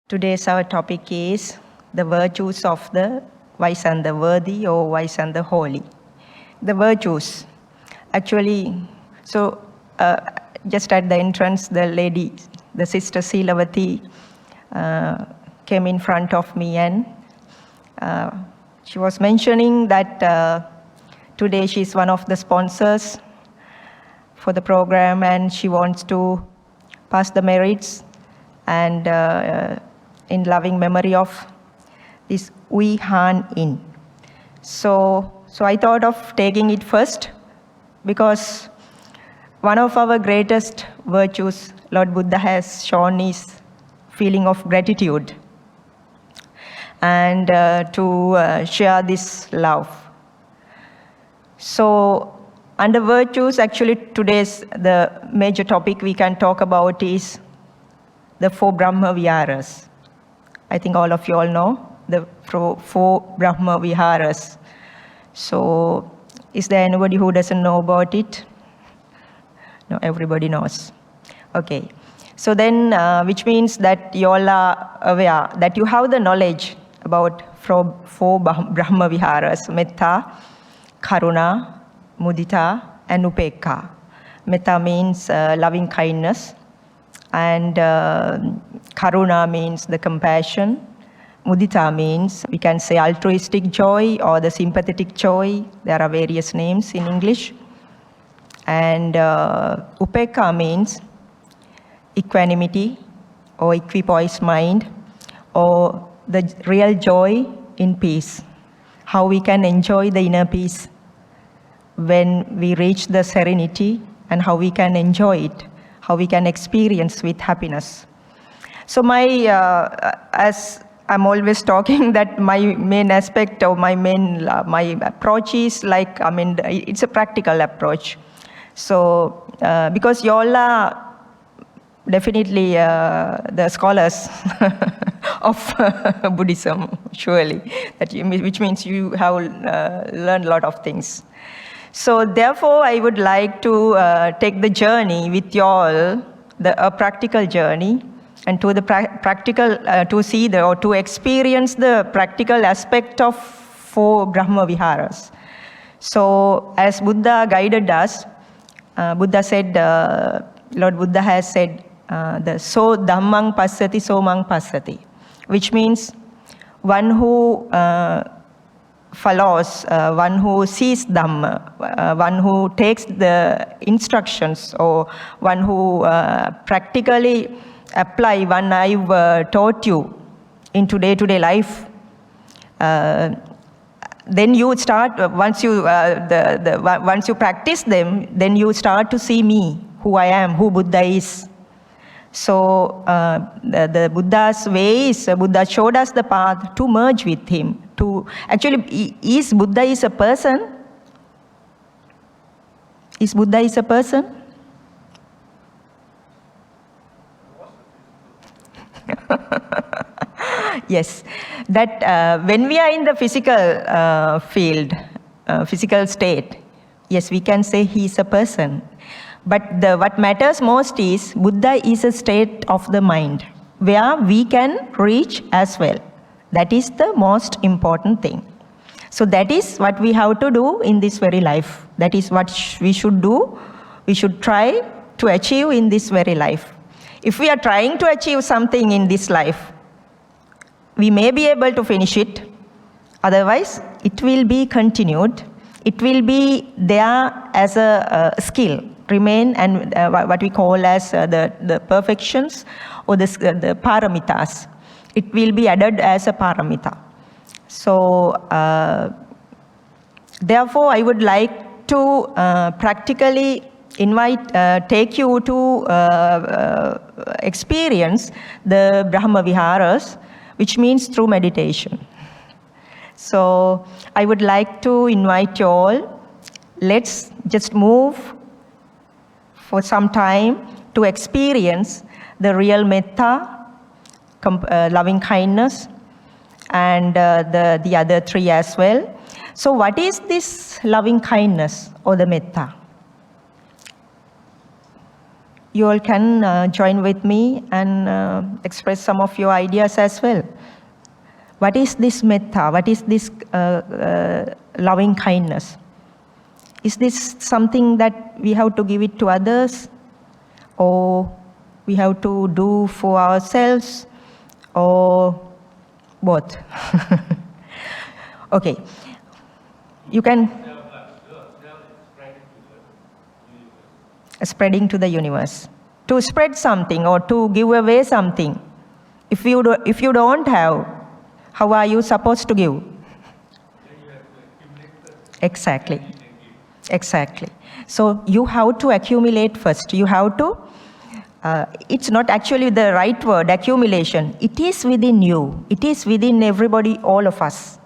Today's our topic is the virtues of the wise and the worthy, or wise and the holy. The virtues. Actually, just at the entrance, the lady, the sister Silavati, came in front of me, and she was mentioning that today she's one of the sponsors for the program, and she wants to pass the merits and in loving memory of this Ooi Han In. So I thought of taking it first, because one of our greatest virtues Lord Buddha has shown is feeling of gratitude, and to share this love. So under virtues, actually today's the major topic we can talk about is the 4 Brahma Viharas. I think all of you all know the 4 Brahma Viharas. So is there anybody who doesn't know about it? No, everybody knows. Okay. So then, which means that you all are aware, that you have the knowledge about 4 Brahma Viharas: Metta, Karuna, Mudita, and Upekkha. Metta means loving kindness, and Karuna means the compassion. Mudita means, we can say, altruistic joy or the sympathetic joy. There are various names in English. And Upekkha means equanimity or equipoised mind, or the real joy in peace. How we can enjoy the inner peace when we reach the serenity, and how we can enjoy it, how we can experience with happiness. So as I'm always talking, that my main aspect or my approach is like, it's a practical approach. So because you all are definitely the scholars of Buddhism, surely, which means you have learned a lot of things. So therefore, I would like to take the journey with you all, a practical journey, and to the practical, to see or to experience the practical aspect of 4 Brahma Viharas. So as Buddha guided us, Buddha said, Lord Buddha has said, so dhammang passati, so mang passati, which means one who follows, one who sees Dhamma, one who takes the instructions, or one who practically apply what I've taught you into day-to-day life. Then you start, once you practice them, then you start to see me, who I am, who Buddha is. So the Buddha's way is, Buddha showed us the path to merge with him. To actually, is Buddha is a person? Is Buddha is a person? Yes, that when we are in the physical field, physical state, yes, we can say he is a person. But what matters most is Buddha is a state of the mind where we can reach as well. That is the most important thing. So that is what we have to do in this very life. That is what we should do. We should try to achieve in this very life. If we are trying to achieve something in this life, we may be able to finish it. Otherwise, it will be continued. It will be there as a skill, remain, and what we call as the perfections, or the paramitas. It will be added as a paramita. So, therefore, I would like to practically take you to experience the Brahma Viharas, which means through meditation. So I would like to invite you all, let's just move for some time to experience the real metta, loving kindness, and the other 3 as well. So what is this loving kindness or the metta? you all can join with me and express some of your ideas as well. What is this metta? What is this loving kindness? Is this something that we have to give it to others, or we have to do for ourselves, or both? Okay, you can. Spreading to the universe. To spread something or to give away something. If you don't have, how are you supposed to give? Exactly. Exactly. So you have to accumulate first. You have to, it's not actually the right word, accumulation. It is within you. It is within everybody, all of us.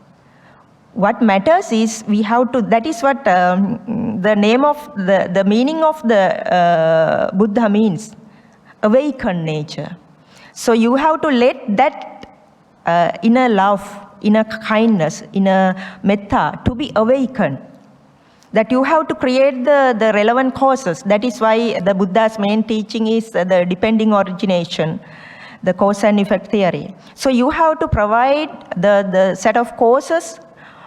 What matters is we have to, that is what the name of, the meaning of the Buddha means, awaken nature. So you have to let that inner love, inner kindness, inner metta to be awakened. That you have to create the relevant causes. That is why the Buddha's main teaching is the depending origination, the cause and effect theory. So you have to provide the set of causes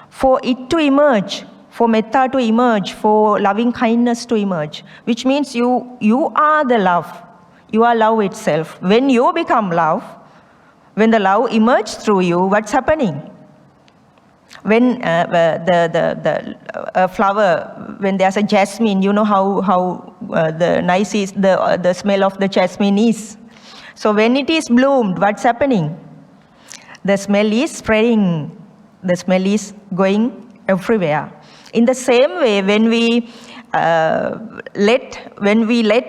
for it to emerge, for metta to emerge, for loving kindness to emerge, which means you are the love. You are love itself. When you become love, when the love emerges through you, what's happening? When the flower, when there's a jasmine, you know how the nice is the smell of the jasmine is. So when it is bloomed, what's happening? The smell is spreading. The smell is going everywhere. In the same way, when we let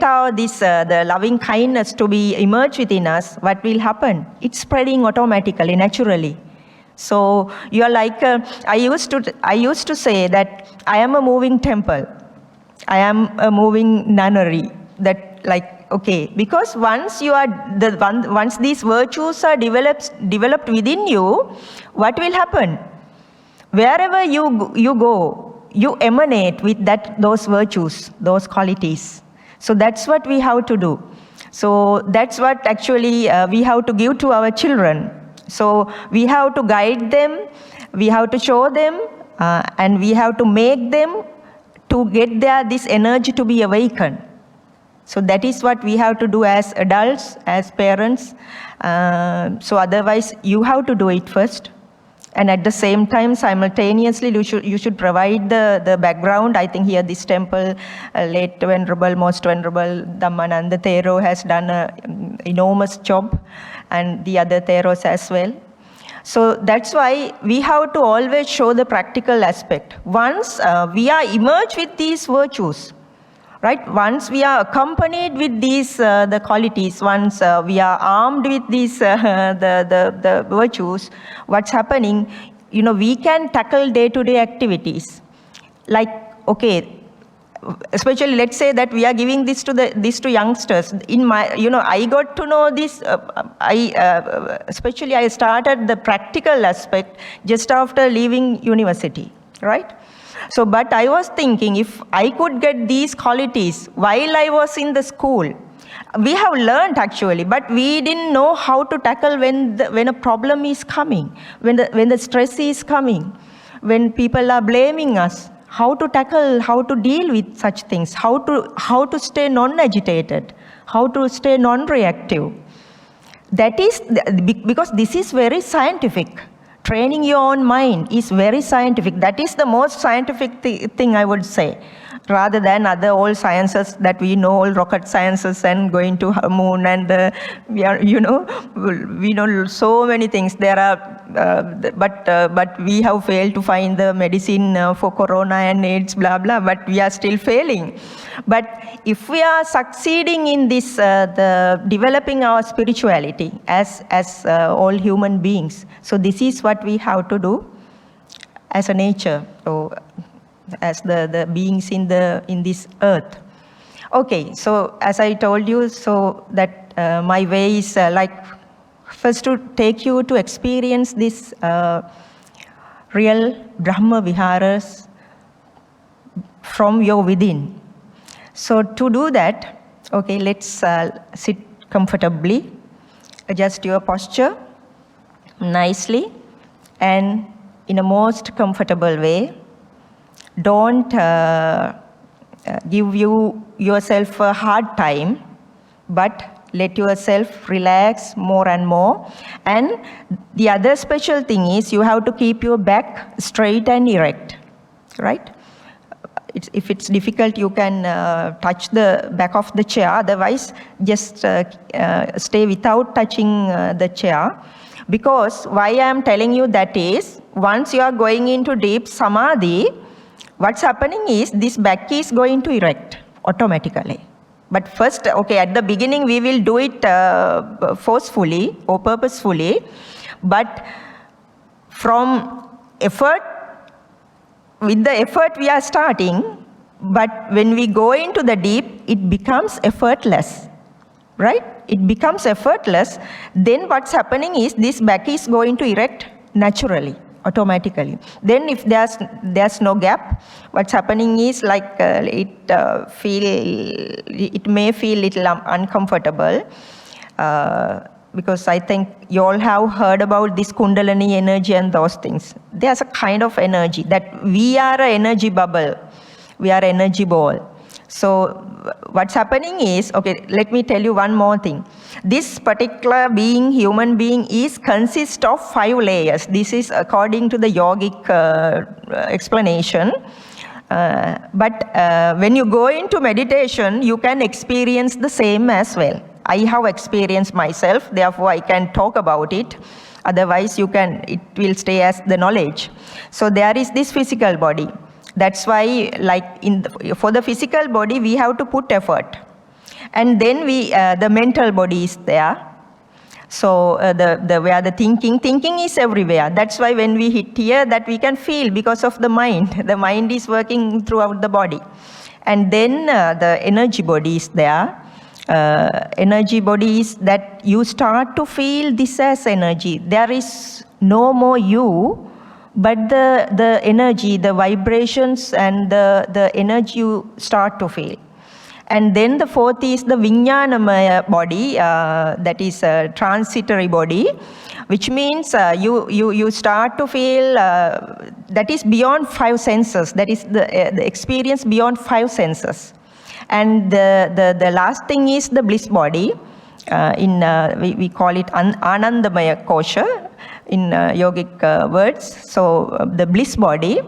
the loving kindness to be emerge within us, what will happen? It's spreading automatically, naturally. So you are like I used to say that I am a moving temple. I am a moving nunnery. That like okay, because once these virtues are developed within you, what will happen? Wherever you go, you emanate with those virtues, those qualities. So that's what we have to do. So that's what actually we have to give to our children. So we have to guide them, we have to show them, and we have to make them to get this energy to be awakened. So that is what we have to do as adults, as parents. So otherwise, you have to do it first. And at the same time, simultaneously, you should provide the background. I think here this temple, late Venerable, Most Venerable Dhammananda Thero has done an enormous job, and the other Theros as well. So that's why we have to always show the practical aspect. Once we are emerged with these virtues, right? Once we are accompanied with these the qualities, once we are armed with these the virtues, what's happening? You know, we can tackle day-to-day activities. Like okay, especially let's say that we are giving this to youngsters. In my, I got to know this. Especially I started the practical aspect just after leaving university, right? So, but I was thinking if I could get these qualities while I was in the school, we have learned actually, but we didn't know how to tackle when a problem is coming, when the stress is coming, when people are blaming us, how to tackle, how to deal with such things, how to stay non-agitated, how to stay non-reactive. That is because this is very scientific. Training your own mind is very scientific. That is the most scientific thing I would say, rather than other all sciences that we know, all rocket sciences and going to moon and we know so many things. There are, but we have failed to find the medicine for corona and AIDS, blah blah. But we are still failing. But if we are succeeding in this, the developing our spirituality as all human beings, so this is what we have to do as a nature, or as the beings in this earth. Okay, so as I told you, so that my way is like first to take you to experience this real Brahma Viharas from your within. So to do that, Okay, let's sit comfortably. Adjust your posture nicely and in a most comfortable way. Don't give yourself a hard time, but let yourself relax more and more. And the other special thing is you have to keep your back straight and erect, right? If it's difficult, you can touch the back of the chair. Otherwise, just stay without touching the chair. Because why I am telling you that is, once you are going into deep samadhi, what's happening is this back is going to erect automatically. But first, okay, at the beginning we will do it forcefully or purposefully, but from effort, with the effort we are starting, but when we go into the deep, it becomes effortless, right? It becomes effortless. Then what's happening is this back is going to erect naturally, automatically. Then if there's no gap, what's happening is like it may feel little uncomfortable, because I think you all have heard about this Kundalini energy and those things. There's a kind of energy that we are an energy bubble, we are an energy ball. So what's happening is, okay, let me tell you one more thing. This particular being, human being, consists of 5 layers. This is according to the yogic explanation. But when you go into meditation, you can experience the same as well. I have experienced myself, therefore I can talk about it. Otherwise, it will stay as the knowledge. So there is this physical body. That's why, like for the physical body, we have to put effort. And then the mental body is there. So where the thinking is everywhere. That's why when we hit here, that we can feel because of the mind. The mind is working throughout the body. And then the energy body is there. Energy body is that you start to feel this as energy. There is no more you, but the energy, the vibrations and the energy you start to feel. And then the 4th is the Vijnanamaya body, that is a transitory body, which means you start to feel that is beyond 5 senses, that is the experience beyond 5 senses. And the last thing is the bliss body, we call it Anandamaya Kosha in yogic words. So the bliss body,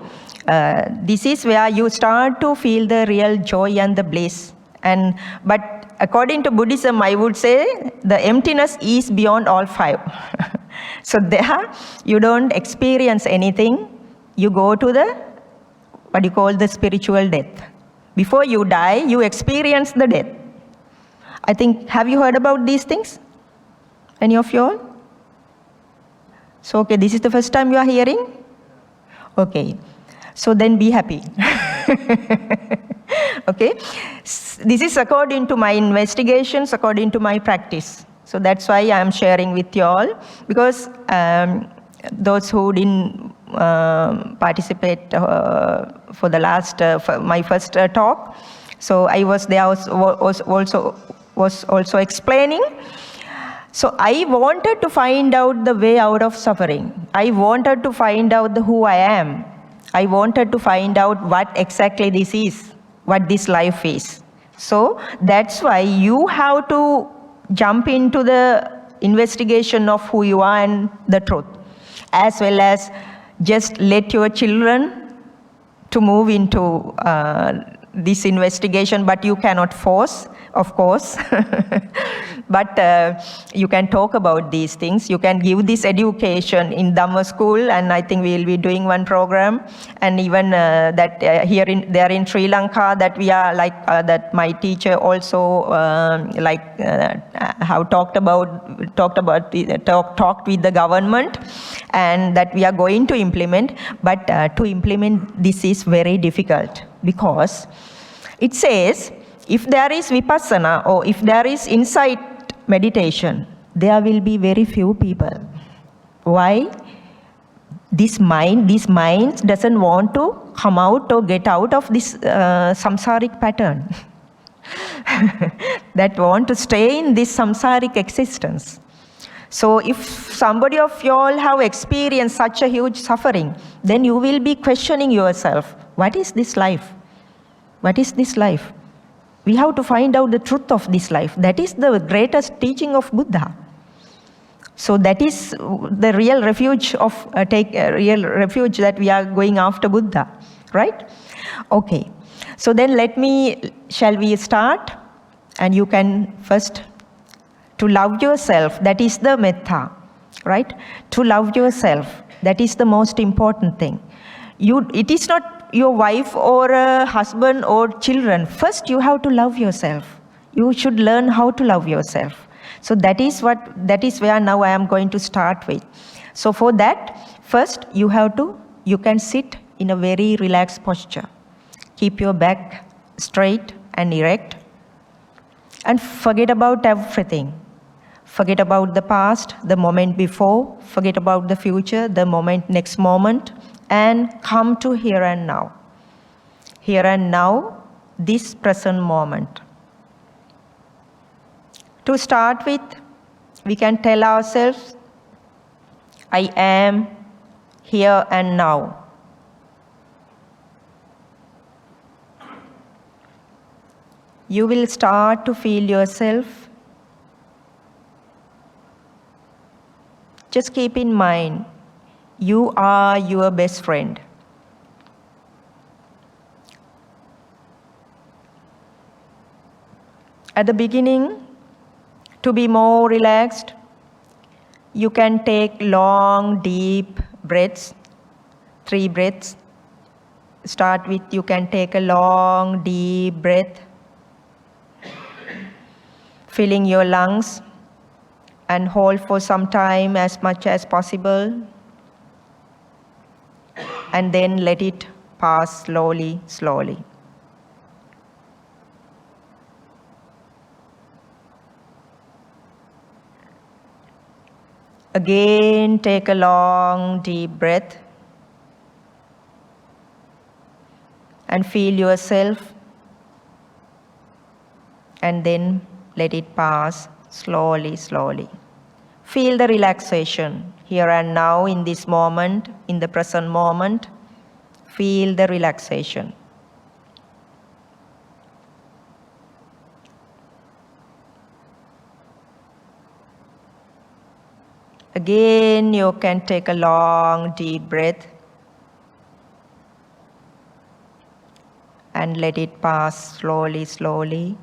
this is where you start to feel the real joy and the bliss. But according to Buddhism, I would say the emptiness is beyond all 5. So there you don't experience anything. You go to the, what you call the spiritual death. Before you die, you experience the death. I think, have you heard about these things? Any of you all? So, okay, this is the first time you are hearing? Okay, so then be happy. Okay, this is according to my investigations, according to my practice. So that's why I am sharing with you all, because those who didn't participate for the last, for my first talk, so I was there, was also explaining. So I wanted to find out the way out of suffering. I wanted to find out who I am. I wanted to find out what exactly this is, what this life is. So that's why you have to jump into the investigation of who you are and the truth, as well as just let your children to move into this investigation, but you cannot force, of course. But you can talk about these things. You can give this education in Dhamma school, and I think we will be doing one program. And even that there in Sri Lanka, that we are like that. My teacher also have talked with the government, and that we are going to implement. But to implement this is very difficult, because it says if there is vipassana or if there is insight meditation, there will be very few people. Why? These minds doesn't want to come out or get out of this samsaric pattern. that want to stay in this samsaric existence. So if somebody of you all have experienced such a huge suffering, then you will be questioning yourself, what is this life? What is this life? We have to find out the truth of this life. That is the greatest teaching of Buddha. So that is the real refuge real refuge that we are going after Buddha, right? Okay. So then shall we start? And you can first, to love yourself, that is the metta, right? To love yourself, that is the most important thing. It is not your wife or a husband or children. First, you have to love yourself. You should learn how to love yourself. So that is where now I am going to start with. So for that, first you can sit in a very relaxed posture. Keep your back straight and erect. And forget about everything. Forget about the past, the moment before. Forget about the future, the next moment. And come to here and now. Here and now, this present moment. To start with, we can tell ourselves, I am here and now. You will start to feel yourself. Just keep in mind, you are your best friend. At the beginning, to be more relaxed, you can take long, deep breaths, 3 breaths. Start with, you can take a long, deep breath, filling your lungs, and hold for some time, as much as possible. And then let it pass slowly, slowly. Again, take a long, deep breath and feel yourself, and then let it pass slowly, slowly. Feel the relaxation here and now in this moment, in the present moment. Feel the relaxation. Again, you can take a long, deep breath and let it pass slowly, slowly.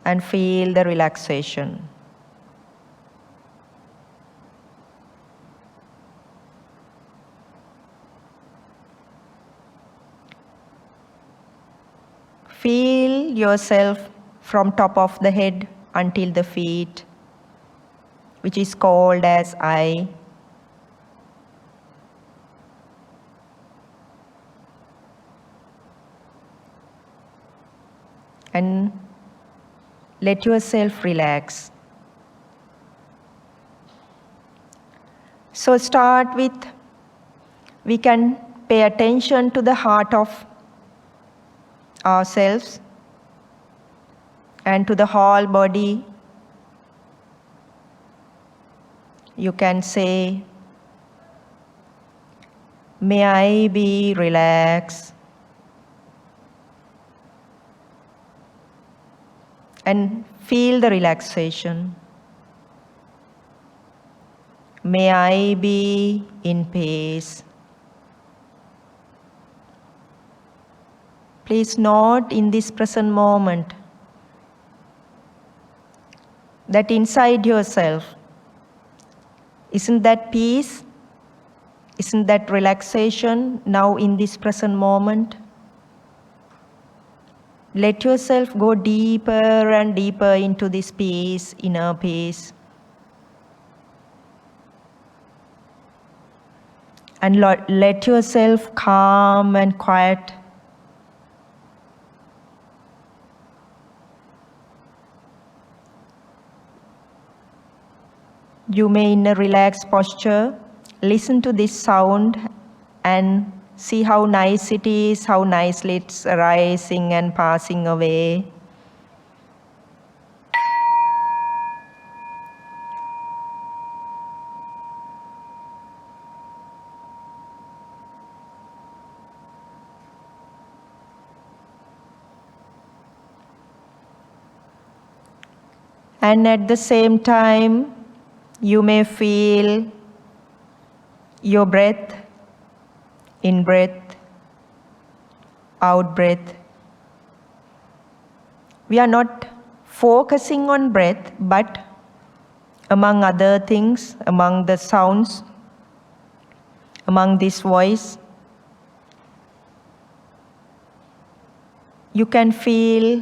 And feel the relaxation. Feel yourself from top of the head until the feet, which is called as I. And let yourself relax. So start with, we can pay attention to the heart of ourselves and to the whole body. You can say, may I be relaxed. And feel the relaxation. May I be in peace. Please note in this present moment that inside yourself, isn't that peace? Isn't that relaxation now in this present moment? Let yourself go deeper and deeper into this peace, inner peace. And let yourself calm and quiet. You may, in a relaxed posture, listen to this sound and see how nice it is, how nicely it's arising and passing away. And at the same time, you may feel your breath, in breath, out breath. We are not focusing on breath, but among other things, among the sounds, among this voice, you can feel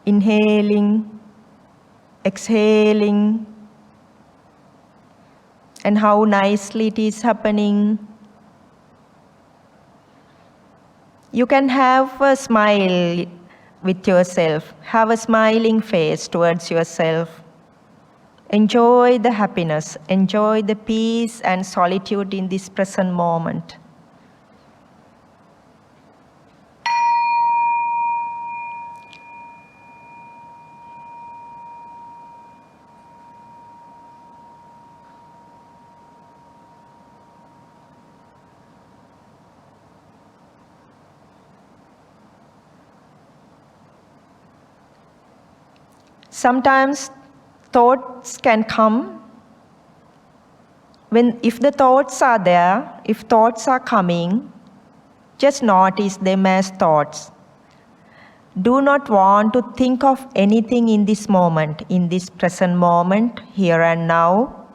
inhaling, exhaling, and how nicely it is happening. You can have a smile with yourself, have a smiling face towards yourself. Enjoy the happiness, enjoy the peace and solitude in this present moment. Sometimes thoughts can come. If the thoughts are there, if thoughts are coming, just notice them as thoughts. Do not want to think of anything in this moment, in this present moment, here and now.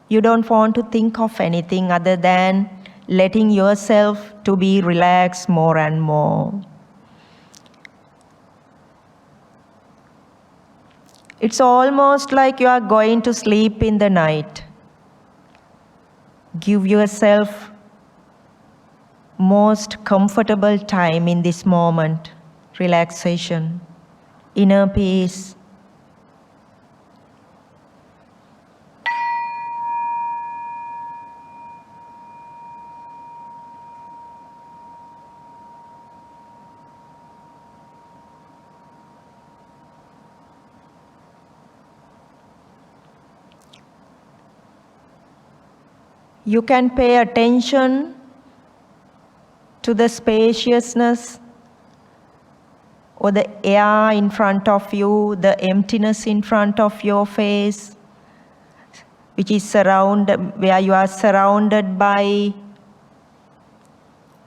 You don't want to think of anything other than letting yourself to be relaxed more and more. It's almost like you are going to sleep in the night. Give yourself most comfortable time in this moment. Relaxation, inner peace. You can pay attention to the spaciousness or the air in front of you, the emptiness in front of your face, which is where you are surrounded by.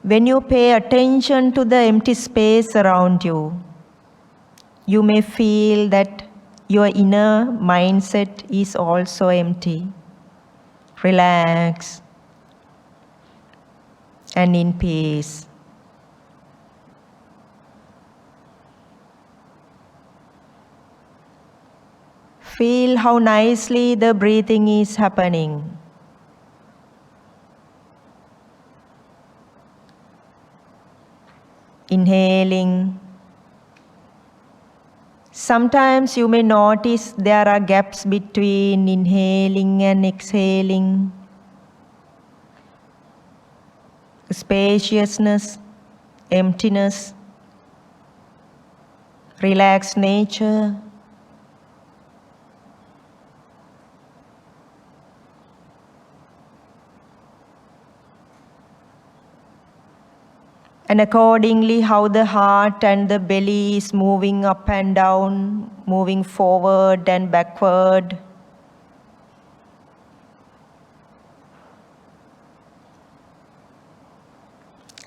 When you pay attention to the empty space around you, you may feel that your inner mindset is also empty. Relax and in peace. Feel how nicely the breathing is happening. Inhaling. Sometimes you may notice there are gaps between inhaling and exhaling. Spaciousness, emptiness, relaxed nature. And accordingly, how the heart and the belly is moving up and down, moving forward and backward.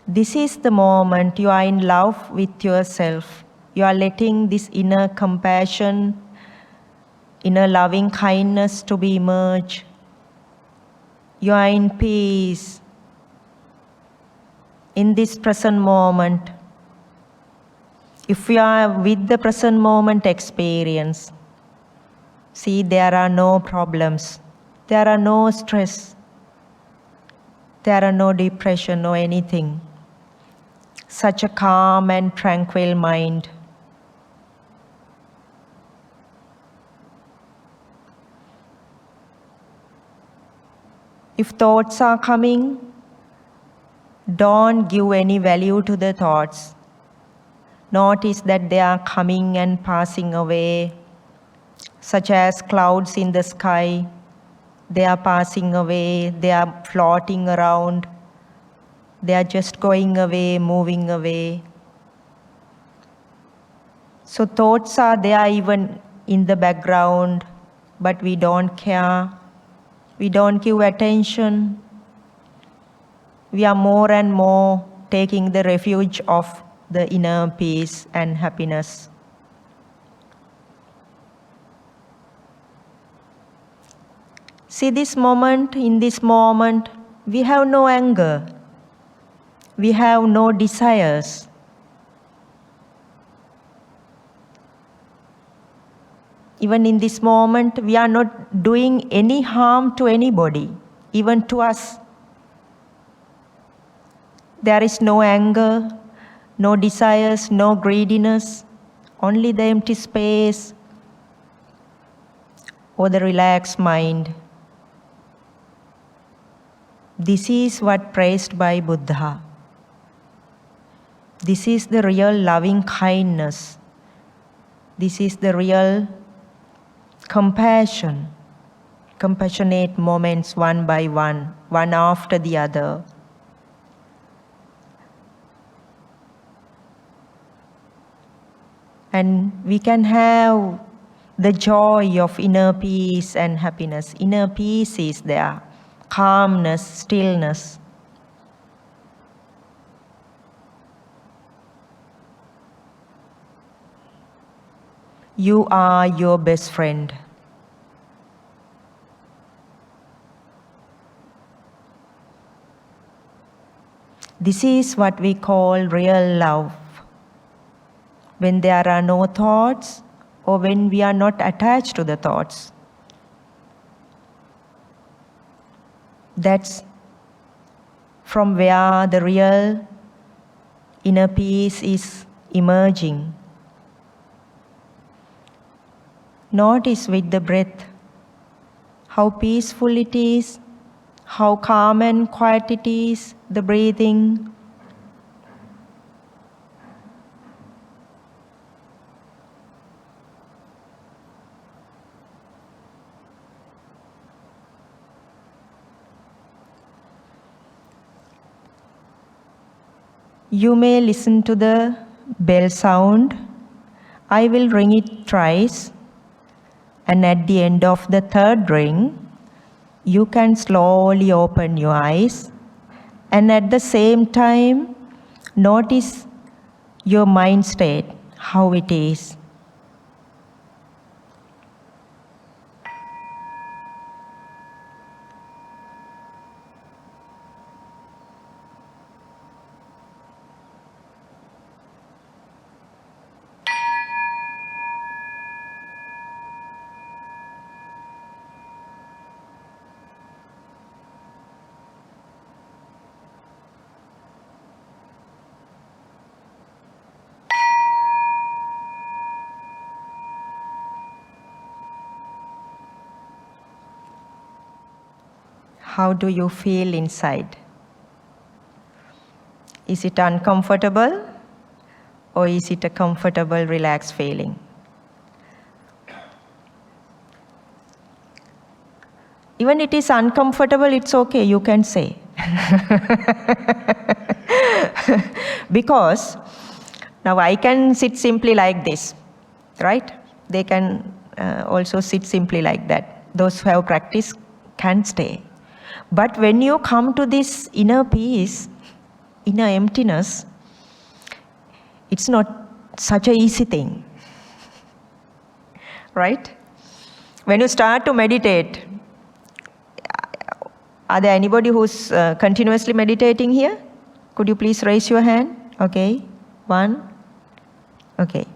This is the moment you are in love with yourself. You are letting this inner compassion, inner loving kindness to be emerged. You are in peace. In this present moment, if you are with the present moment experience, see there are no problems, there are no stress, there are no depression, no anything. Such a calm and tranquil mind. If thoughts are coming, don't give any value to the thoughts. Notice that they are coming and passing away, such as clouds in the sky. They are passing away, they are floating around, they are just going away, moving away. So thoughts are there even in the background, but we don't care. We don't give attention. We are more and more taking the refuge of the inner peace and happiness. See this moment, in this moment, we have no anger. We have no desires. Even in this moment, we are not doing any harm to anybody, even to us. There is no anger, no desires, no greediness, only the empty space or the relaxed mind. This is what praised by Buddha. This is the real loving kindness. This is the real compassion, compassionate moments one by one, one after the other. And we can have the joy of inner peace and happiness. Inner peace is there, calmness, stillness. You are your best friend. This is what we call real love. When there are no thoughts, or when we are not attached to the thoughts. That's from where the real inner peace is emerging. Notice with the breath how peaceful it is, how calm and quiet it is, the breathing. You may listen to the bell sound. I will ring it thrice. And at the end of the third ring, you can slowly open your eyes. And at the same time, notice your mind state, how it is. How do you feel inside? Is it uncomfortable or is it a comfortable, relaxed feeling? Even it is uncomfortable, it's okay, you can say. Because now I can sit simply like this, right? They can also sit simply like that. Those who have practice can stay. But when you come to this inner peace, inner emptiness, it's not such an easy thing, right? When you start to meditate, are there anybody who's continuously meditating here? Could you please raise your hand? Okay, one. Okay.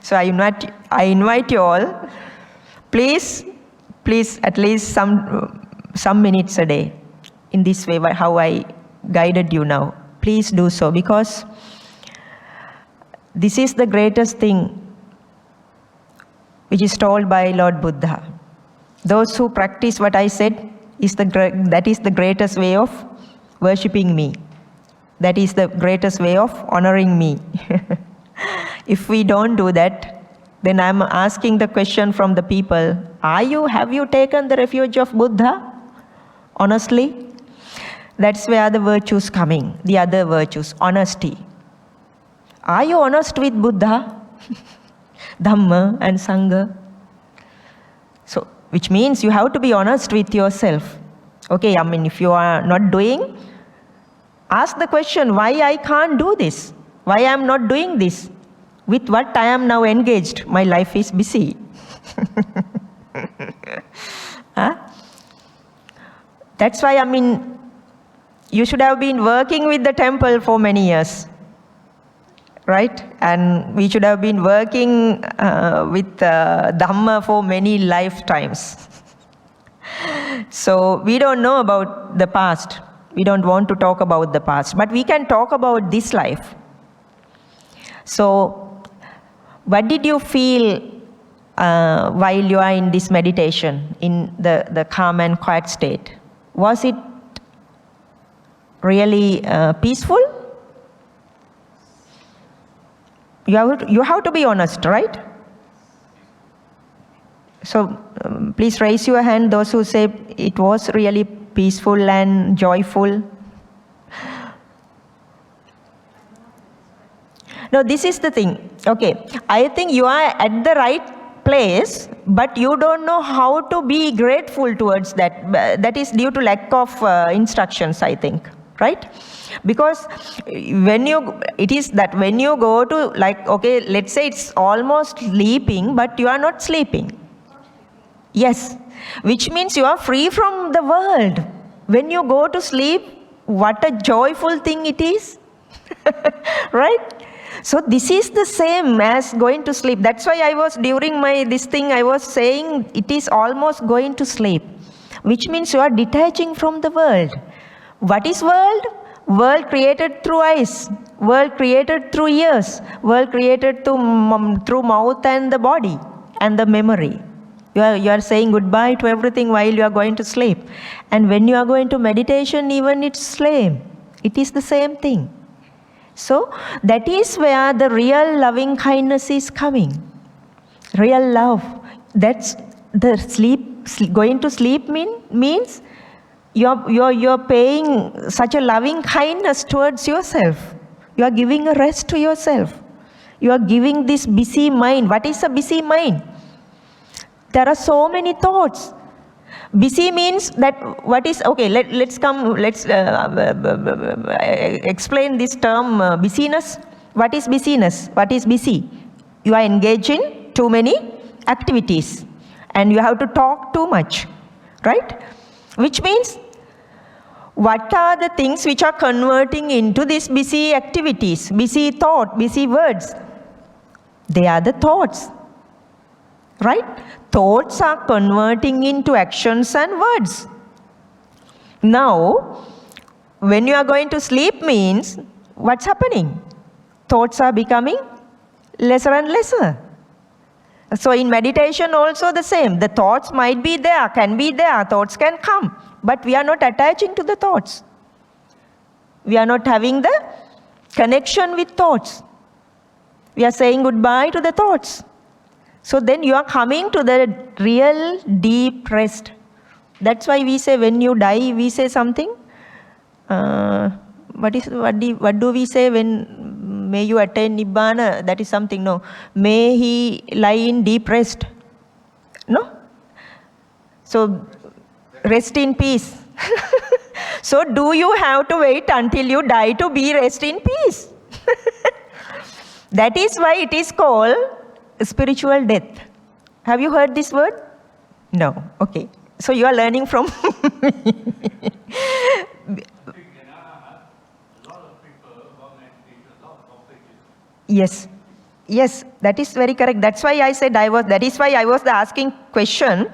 So I invite you all, please at least some minutes a day, in this way, how I guided you now. Please do so, because this is the greatest thing which is told by Lord Buddha. Those who practice what I said, that is the greatest way of worshipping me. That is the greatest way of honoring me. If we don't do that, then I'm asking the question from the people, have you taken the refuge of Buddha? Honestly? That's where the virtues coming, the other virtues, honesty. Are you honest with Buddha, Dhamma and Sangha? So, which means you have to be honest with yourself. Okay, if you are not doing, ask the question, why I can't do this? Why I am not doing this? With what I am now engaged? My life is busy. Huh? That's why, you should have been working with the temple for many years. Right? And we should have been working with Dhamma for many lifetimes. So we don't know about the past. We don't want to talk about the past. But we can talk about this life. So, what did you feel while you are in this meditation, in the calm and quiet state? Was it really peaceful? You have to be honest, right? So, please raise your hand, those who say it was really peaceful and joyful. No, this is the thing. Okay, I think you are at the right place, but you don't know how to be grateful towards that. That is due to lack of instructions, I think, right? Because when you go to, like, okay, let's say it's almost sleeping, but you are not sleeping. Yes, which means you are free from the world. When you go to sleep, what a joyful thing it is, right? So this is the same as going to sleep. That's why I was, during this thing, I was saying it is almost going to sleep, which means you are detaching from the world. What is world? World created through eyes, world created through ears, world created through mouth and the body and the memory. You are saying goodbye to everything while you are going to sleep. And when you are going to meditation, even it's same. It is the same thing. So that is where the real loving kindness is coming. Real love. That's the going to sleep means you're paying such a loving kindness towards yourself. You are giving a rest to yourself. You are giving this busy mind. What is a busy mind? There are so many thoughts. Busy means that what is, okay, let's explain this term busyness. What is busyness? What is busy? You are engaged in too many activities and you have to talk too much, right? Which means, what are the things which are converting into these busy activities, busy thought, busy words? They are the thoughts, right? Thoughts are converting into actions and words. Now, when you are going to sleep means, what's happening? Thoughts are becoming lesser and lesser. So in meditation also the same. The thoughts might be there, can be there, thoughts can come. But we are not attaching to the thoughts. We are not having the connection with thoughts. We are saying goodbye to the thoughts. So then you are coming to the real deep rest. That's why we say when you die, we say something. What do we say when may you attain Nibbana? That is something, no. May he lie in deep rest. No? So rest in peace. So do you have to wait until you die to be rest in peace? That is why it is called spiritual death. Have you heard this word? No. Okay. So you are learning from me. Yes. Yes, that is very correct. That's why I said that is why I was asking question.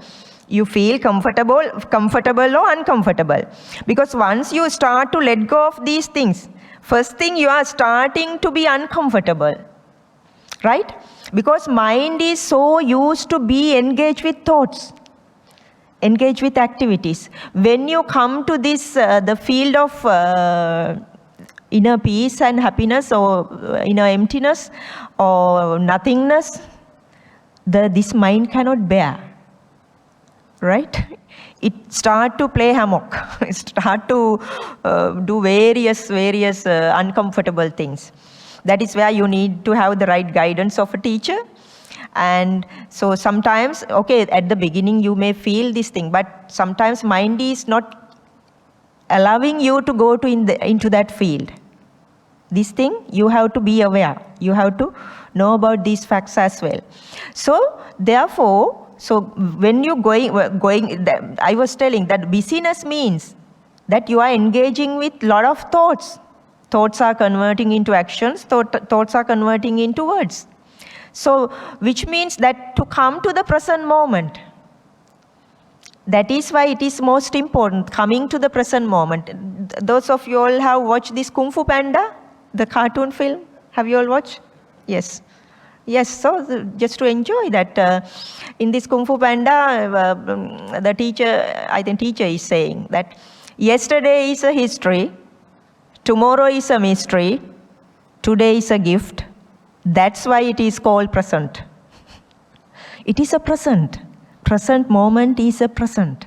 You feel comfortable or uncomfortable? Because once you start to let go of these things, first thing you are starting to be uncomfortable. Right? Because mind is so used to be engaged with thoughts. engage with activities. When you come to this, the field of inner peace and happiness, or inner emptiness, or nothingness, this mind cannot bear, right? It start to play hammock, it start to do various uncomfortable things. That is where you need to have the right guidance of a teacher. And so sometimes, okay, at the beginning you may feel this thing, but sometimes mind is not allowing you to go to into that field. This thing, you have to be aware. You have to know about these facts as well. So therefore, so when you going, I was telling that busyness means that you are engaging with lot of thoughts. Thoughts are converting into actions, thoughts are converting into words. So, which means that to come to the present moment, that is why it is most important, coming to the present moment. Those of you all have watched this Kung Fu Panda, the cartoon film? Have you all watched? Yes. Yes, so just to enjoy that, in this Kung Fu Panda, the teacher, I think teacher is saying that yesterday is a history, tomorrow is a mystery, today is a gift. That's why it is called present. It is a present. Present moment is a present.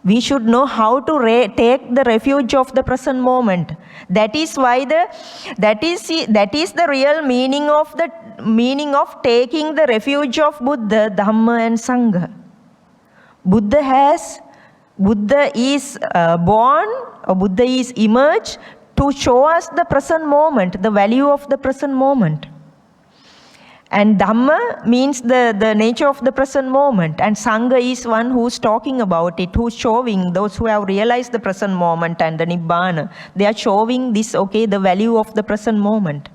We should know how to take the refuge of the present moment. That is why that is the real meaning of taking the refuge of Buddha, Dhamma and Sangha. Buddha is born, or Buddha is emerged to show us the present moment, the value of the present moment. And Dhamma means the nature of the present moment. And Sangha is one who's talking about it, who's showing those who have realized the present moment and the Nibbana. They are showing this, okay, the value of the present moment.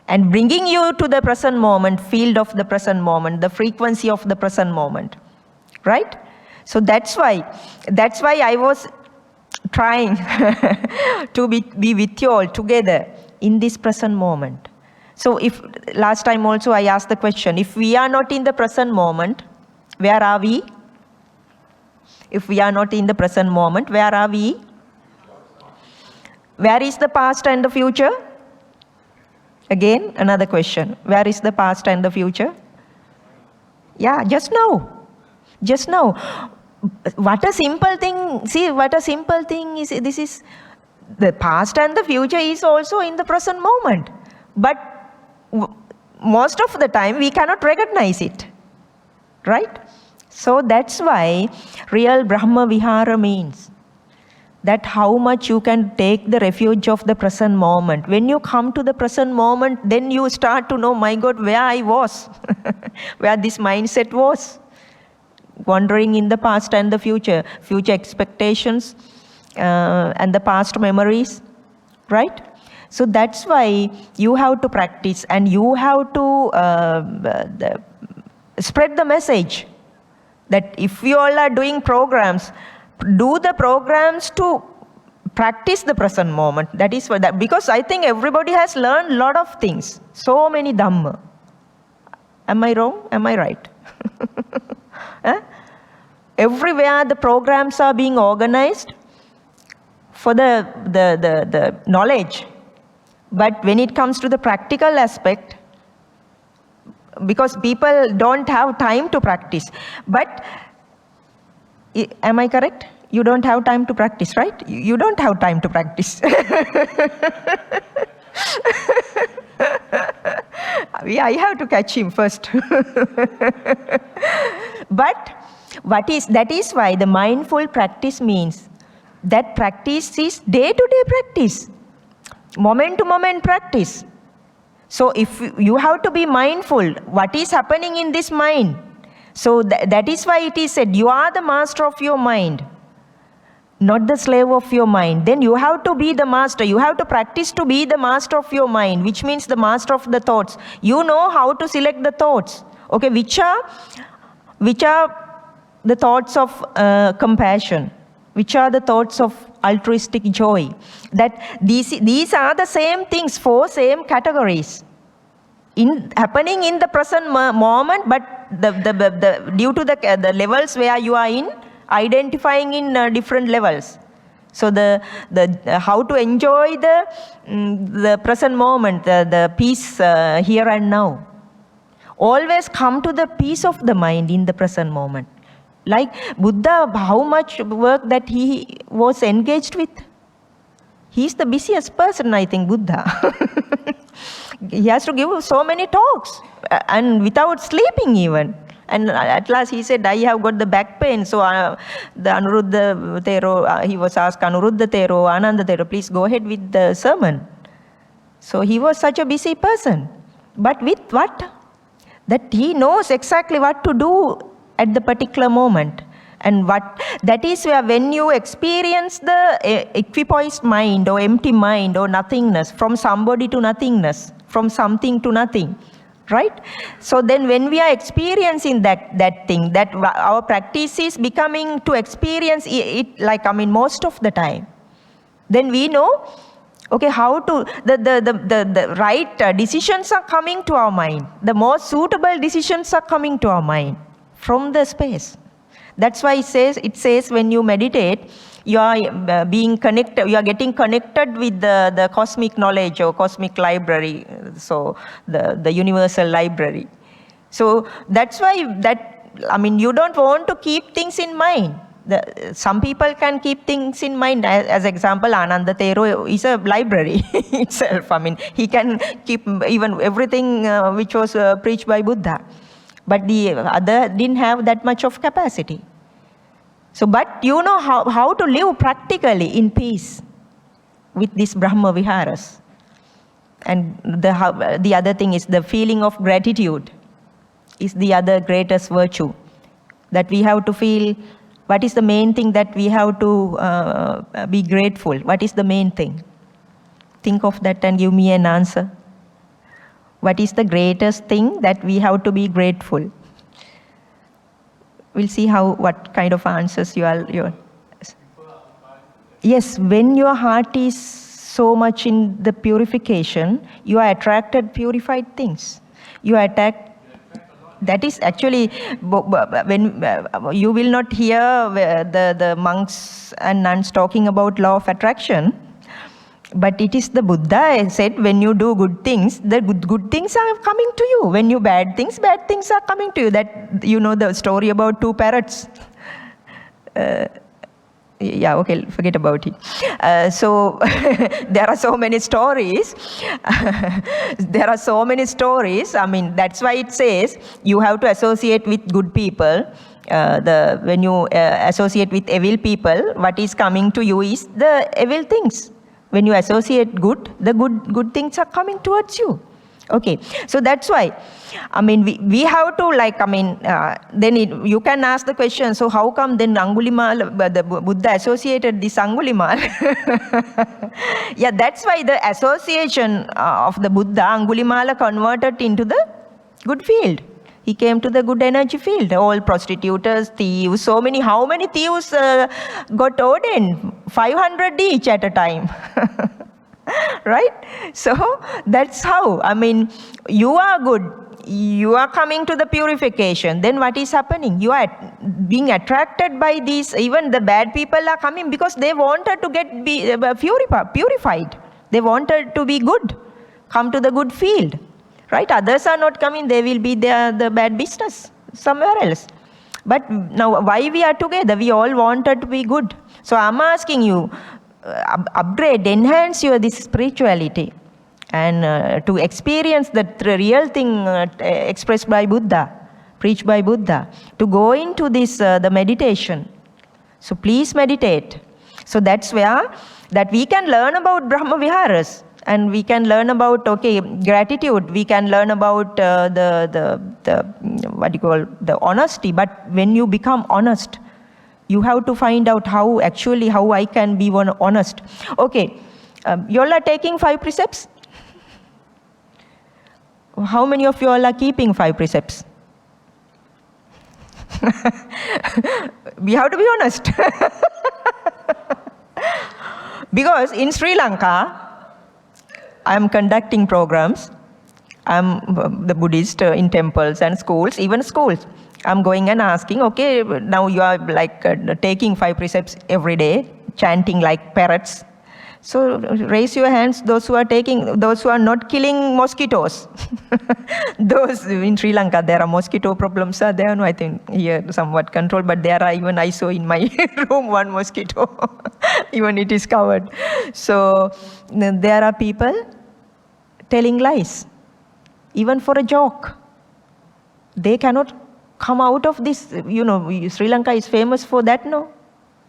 And bringing you to the present moment, field of the present moment, the frequency of the present moment. Right? So that's why I was trying to be with you all together in this present moment. So if last time also I asked the question, if we are not in the present moment, where are we? If we are not in the present moment, where are we? Where is the past and the future? Again, another question. Where is the past and the future? Yeah, just now. Just now. What a simple thing. See, what a simple thing is. This is the past and the future is also in the present moment. But most of the time we cannot recognize it, right? So that's why real Brahma Vihara means that how much you can take the refuge of the present moment. When you come to the present moment, then you start to know, my God, where I was, where this mindset was, wandering in the past and the future expectations and the past memories, right? So that's why you have to practice, and you have to spread the message that if you all are doing programs, do the programs to practice the present moment. That is for that, because I think everybody has learned a lot of things, so many Dhamma. Am I wrong? Am I right? Everywhere the programs are being organized for the knowledge. But when it comes to the practical aspect, because people don't have time to practice. But, am I correct? You don't have time to practice, right? You don't have time to practice. Yeah, I have to catch him first. But that is why the mindful practice means that practice is day-to-day practice. Moment-to-moment practice. So if you have to be mindful, what is happening in this mind? So that is why it is said, you are the master of your mind, not the slave of your mind. Then you have to be the master. You have to practice to be the master of your mind, which means the master of the thoughts. You know how to select the thoughts. Okay, which are the thoughts of compassion, which are the thoughts of altruistic joy. That these are the same things, 4 same categories happening in the present moment, but due to the levels where you are in, identifying in different levels. So how to enjoy the present moment, the peace here and now. Always come to the peace of the mind in the present moment. Like Buddha, how much work that he was engaged with. He's the busiest person, I think, Buddha. He has to give so many talks and without sleeping even. And at last he said, I have got the back pain. So the Anuruddha Thero, he was asked, Anuruddha Thero, Ananda Thero, please go ahead with the sermon. So he was such a busy person. But with what? That he knows exactly what to do at the particular moment. And that is where when you experience the equipoised mind or empty mind or nothingness, from somebody to nothingness, from something to nothing, right? So then when we are experiencing that thing, that our practice is becoming to experience it like, most of the time, then we know, okay, how to, the right decisions are coming to our mind. The most suitable decisions are coming to our mind from the space. That's why it says when you meditate, you are being connected, you are getting connected with the cosmic knowledge or cosmic library, so the universal library. So that's why you don't want to keep things in mind. Some people can keep things in mind. As example, Ananda Thero is a library itself. He can keep even everything which was preached by Buddha. But the other didn't have that much of capacity. So, but you know how to live practically in peace with these Brahma Viharas. And the other thing is the feeling of gratitude is the other greatest virtue. That we have to feel, what is the main thing that we have to be grateful? What is the main thing? Think of that and give me an answer. What is the greatest thing that we have to be grateful? We'll see what kind of answers you are. Yes, when your heart is so much in the purification, you are attracted purified things. You attract. That is actually when you will not hear the monks and nuns talking about law of attraction. But it is the Buddha said, when you do good things, the good things are coming to you. When you bad things are coming to you. That, you know the story about two parrots. Yeah, okay, forget about it. So there are so many stories. There are so many stories. That's why it says you have to associate with good people. When you associate with evil people, what is coming to you is the evil things. When you associate good, the good things are coming towards you. Okay, so that's why, we have to then you can ask the question, so how come then Angulimal, the Buddha associated this Angulimal? Yeah, that's why the association of the Buddha, Angulimala converted into the good field. He came to the good energy field. All prostitutes, thieves, how many thieves got ordained? 500 each at a time. Right? So that's how. You are good. You are coming to the purification. Then what is happening? You are being attracted by these. Even the bad people are coming because they wanted to be purified. They wanted to be good. Come to the good field. Right? Others are not coming. They will be the bad business somewhere else. But now why we are together? We all wanted to be good. So I'm asking you, upgrade, enhance your this spirituality, and to experience the real thing expressed by Buddha, preached by Buddha, to go into this the meditation. So please meditate. So that's where that we can learn about Brahma Viharas, and we can learn about gratitude. We can learn about the the honesty. But when you become honest, you have to find out how I can be honest. Okay, you all are taking 5 precepts? How many of you all are keeping 5 precepts? We have to be honest. Because in Sri Lanka, I am conducting programs. I am the Buddhist in temples and schools, even schools. I'm going and asking, okay, now you are like taking 5 precepts every day, chanting like parrots. So raise your hands, those who are not killing mosquitoes. Those in Sri Lanka, there are mosquito problems are there. No, I think here somewhat controlled, but there are even, I saw in my room, 1 mosquito. Even it is covered. So there are people telling lies, even for a joke. They cannot come out of this. Sri Lanka is famous for that, no?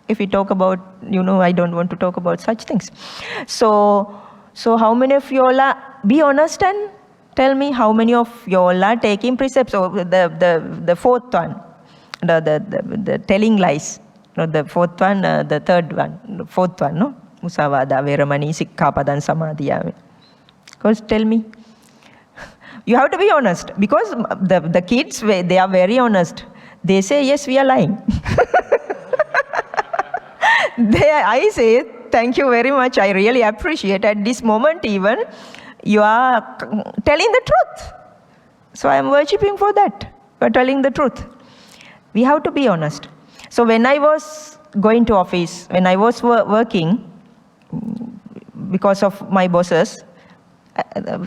If we talk about, I don't want to talk about such things. So how many of you all are, be honest and tell me how many of you all are taking precepts, or the fourth one, the telling lies. No, the fourth one, the third one, the fourth one, no? Musavada, Veramani, Sikkapadan, Samadhiya. Because tell me. You have to be honest, because the kids, they are very honest. They say, yes, we are lying. I say, thank you very much. I really appreciate at this moment even, you are telling the truth. So I am worshipping for that. You are telling the truth. We have to be honest. So when I was going to office, when I was working, because of my bosses,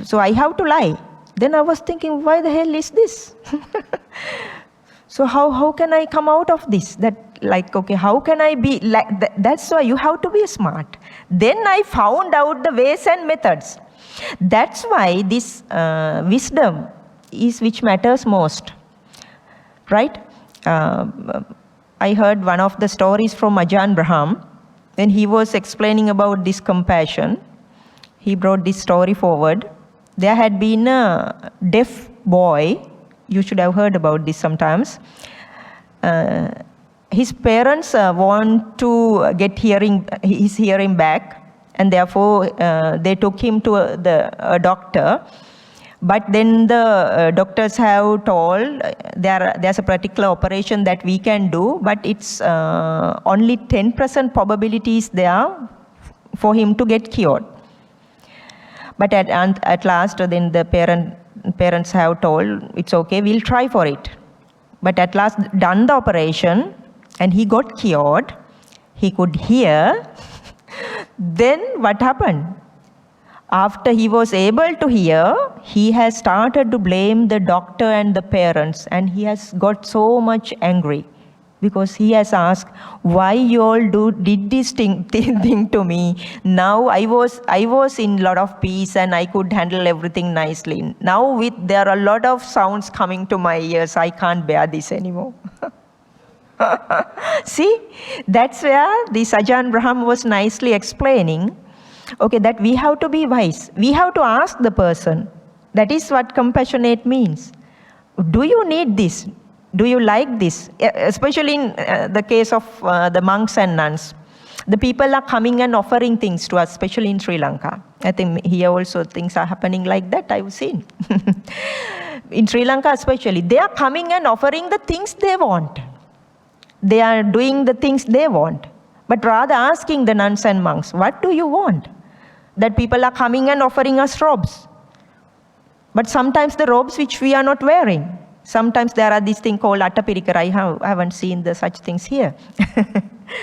so I have to lie. Then I was thinking, why the hell is this? So how can I come out of this? That, like, okay, how can I be like that's why you have to be smart. Then I found out the ways and methods. That's why this wisdom is which matters most, right? I heard one of the stories from Ajahn Braham when he was explaining about this compassion. He brought this story forward. There had been a deaf boy. You should have heard about this sometimes. His parents want to get his hearing back, and therefore they took him to a doctor. But then the doctors have told there's a particular operation that we can do, but it's only 10% probabilities there for him to get cured. But at last, then the parents have told, it's okay, we'll try for it. But at last, done the operation, and he got cured, he could hear. Then what happened? After he was able to hear, he has started to blame the doctor and the parents, and he has got so much angry. Because he has asked, why you all did this thing to me? Now I was in a lot of peace and I could handle everything nicely. Now there are a lot of sounds coming to my ears. I can't bear this anymore. See, that's where this Ajahn Braham was nicely explaining, okay, that we have to be wise. We have to ask the person. That is what compassionate means. Do you need this? Do you like this? Especially in the case of the monks and nuns. The people are coming and offering things to us, especially in Sri Lanka. I think here also things are happening like that, I've seen. In Sri Lanka especially, they are coming and offering the things they want. They are doing the things they want. But rather asking the nuns and monks, what do you want? That people are coming and offering us robes. But sometimes the robes which we are not wearing. Sometimes there are these things called attapirikara. I haven't seen such things here.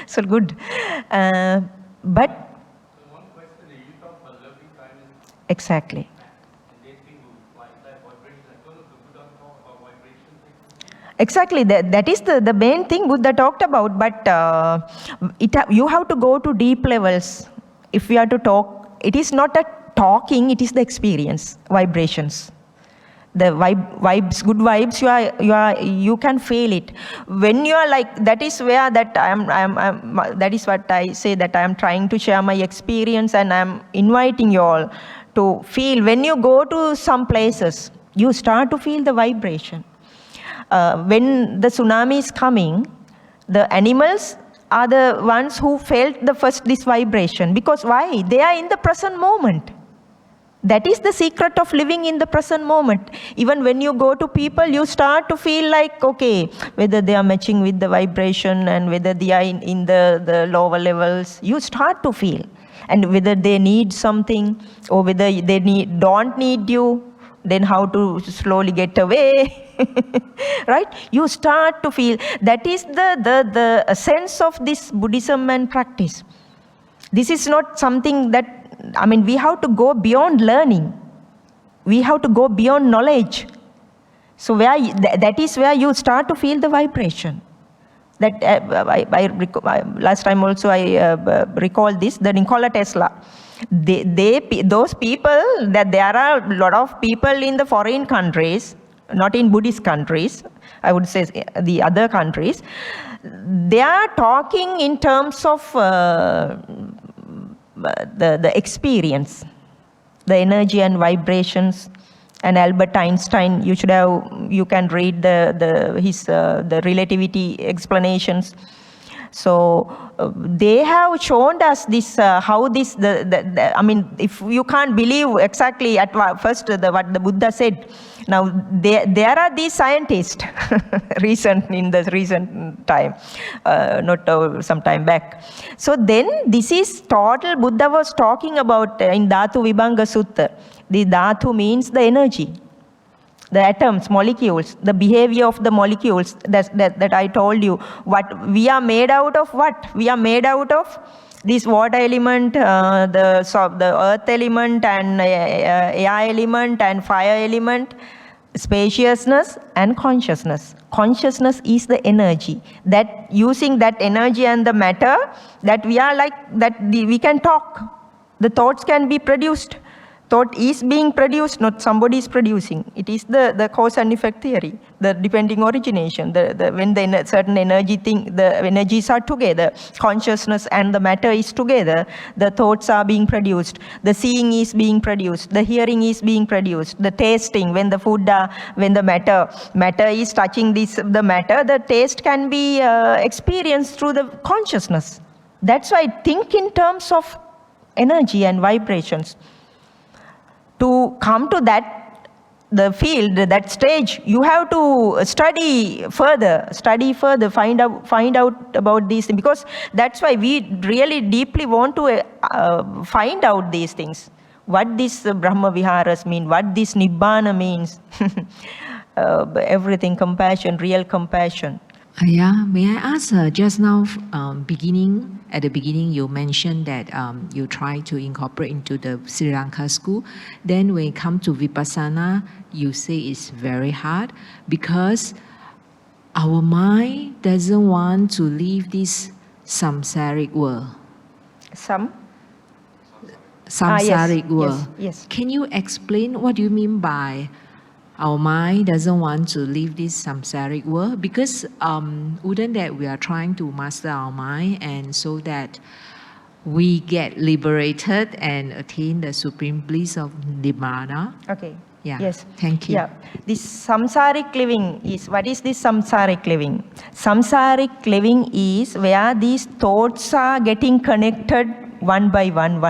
So good. But... So one question, you talk about loving kindness. Exactly. Exactly. That is the main thing Buddha talked about. But you have to go to deep levels. If we are to talk, it is not a talking, it is the experience, vibrations. The vibes, good vibes, you can feel it. When you are like, that is where that is what I say, that I am trying to share my experience, and I am inviting you all to feel. When you go to some places, you start to feel the vibration. When the tsunami is coming, the animals are the ones who felt this vibration. Because why? They are in the present moment. That is the secret of living in the present moment. Even when you go to people, you start to feel like, okay, whether they are matching with the vibration and whether they are in the lower levels, you start to feel. And whether they need something or whether they don't need you, then how to slowly get away. Right? You start to feel, that is the sense of this Buddhism and practice. This is not something that, I mean, we have to go beyond learning. We have to go beyond knowledge. So that is where you start to feel the vibration. That last time also I recall this, the Nikola Tesla. Those people, that there are a lot of people in the foreign countries, not in Buddhist countries, I would say the other countries, they are talking in terms of the experience, the energy and vibrations. And Albert Einstein, you can read the relativity explanations. So they have shown us this, how this, I mean, if you can't believe exactly at first what the Buddha said. Now, there are these scientists, in the recent time, not some time back. So then, this is total, Buddha was talking about in Dhatu Vibhanga Sutta. The Dhatu means the energy, the atoms, molecules, the behavior of the molecules that I told you. What we are made out of, what? We are made out of this water element, the earth element, and air element, and fire element, spaciousness and consciousness. Consciousness is the energy. That using that energy and the matter, that we are like, that we can talk. The thoughts can be produced. Thought is being produced, not somebody is producing. It is the cause and effect theory, the depending origination. When the certain energy the energies are together, consciousness and the matter is together, the thoughts are being produced. The seeing is being produced. The hearing is being produced. The tasting, when the food, when the matter is touching the matter, the taste can be experienced through the consciousness. That's why think in terms of energy and vibrations. To come to the field, that stage, you have to study further, find out about these things, because that's why we really deeply want to find out these things. What this Brahma Viharas mean, what this Nibbana means, everything, compassion, real compassion. Ayya, may I ask, just now, at the beginning you mentioned that you try to incorporate into the Sri Lanka school. Then when it comes to Vipassana, you say it's very hard because our mind doesn't want to leave this samsaric world. Samsaric world. Yes. Can you explain what do you mean by our mind doesn't want to leave this samsaric world? Because wouldn't that we are trying to master our mind and so that we get liberated and attain the supreme bliss of Nibbana? Okay. Yeah. Yes. Thank you. Yeah. This samsaric living is, what is this samsaric living? Samsaric living is where these thoughts are getting connected one by one,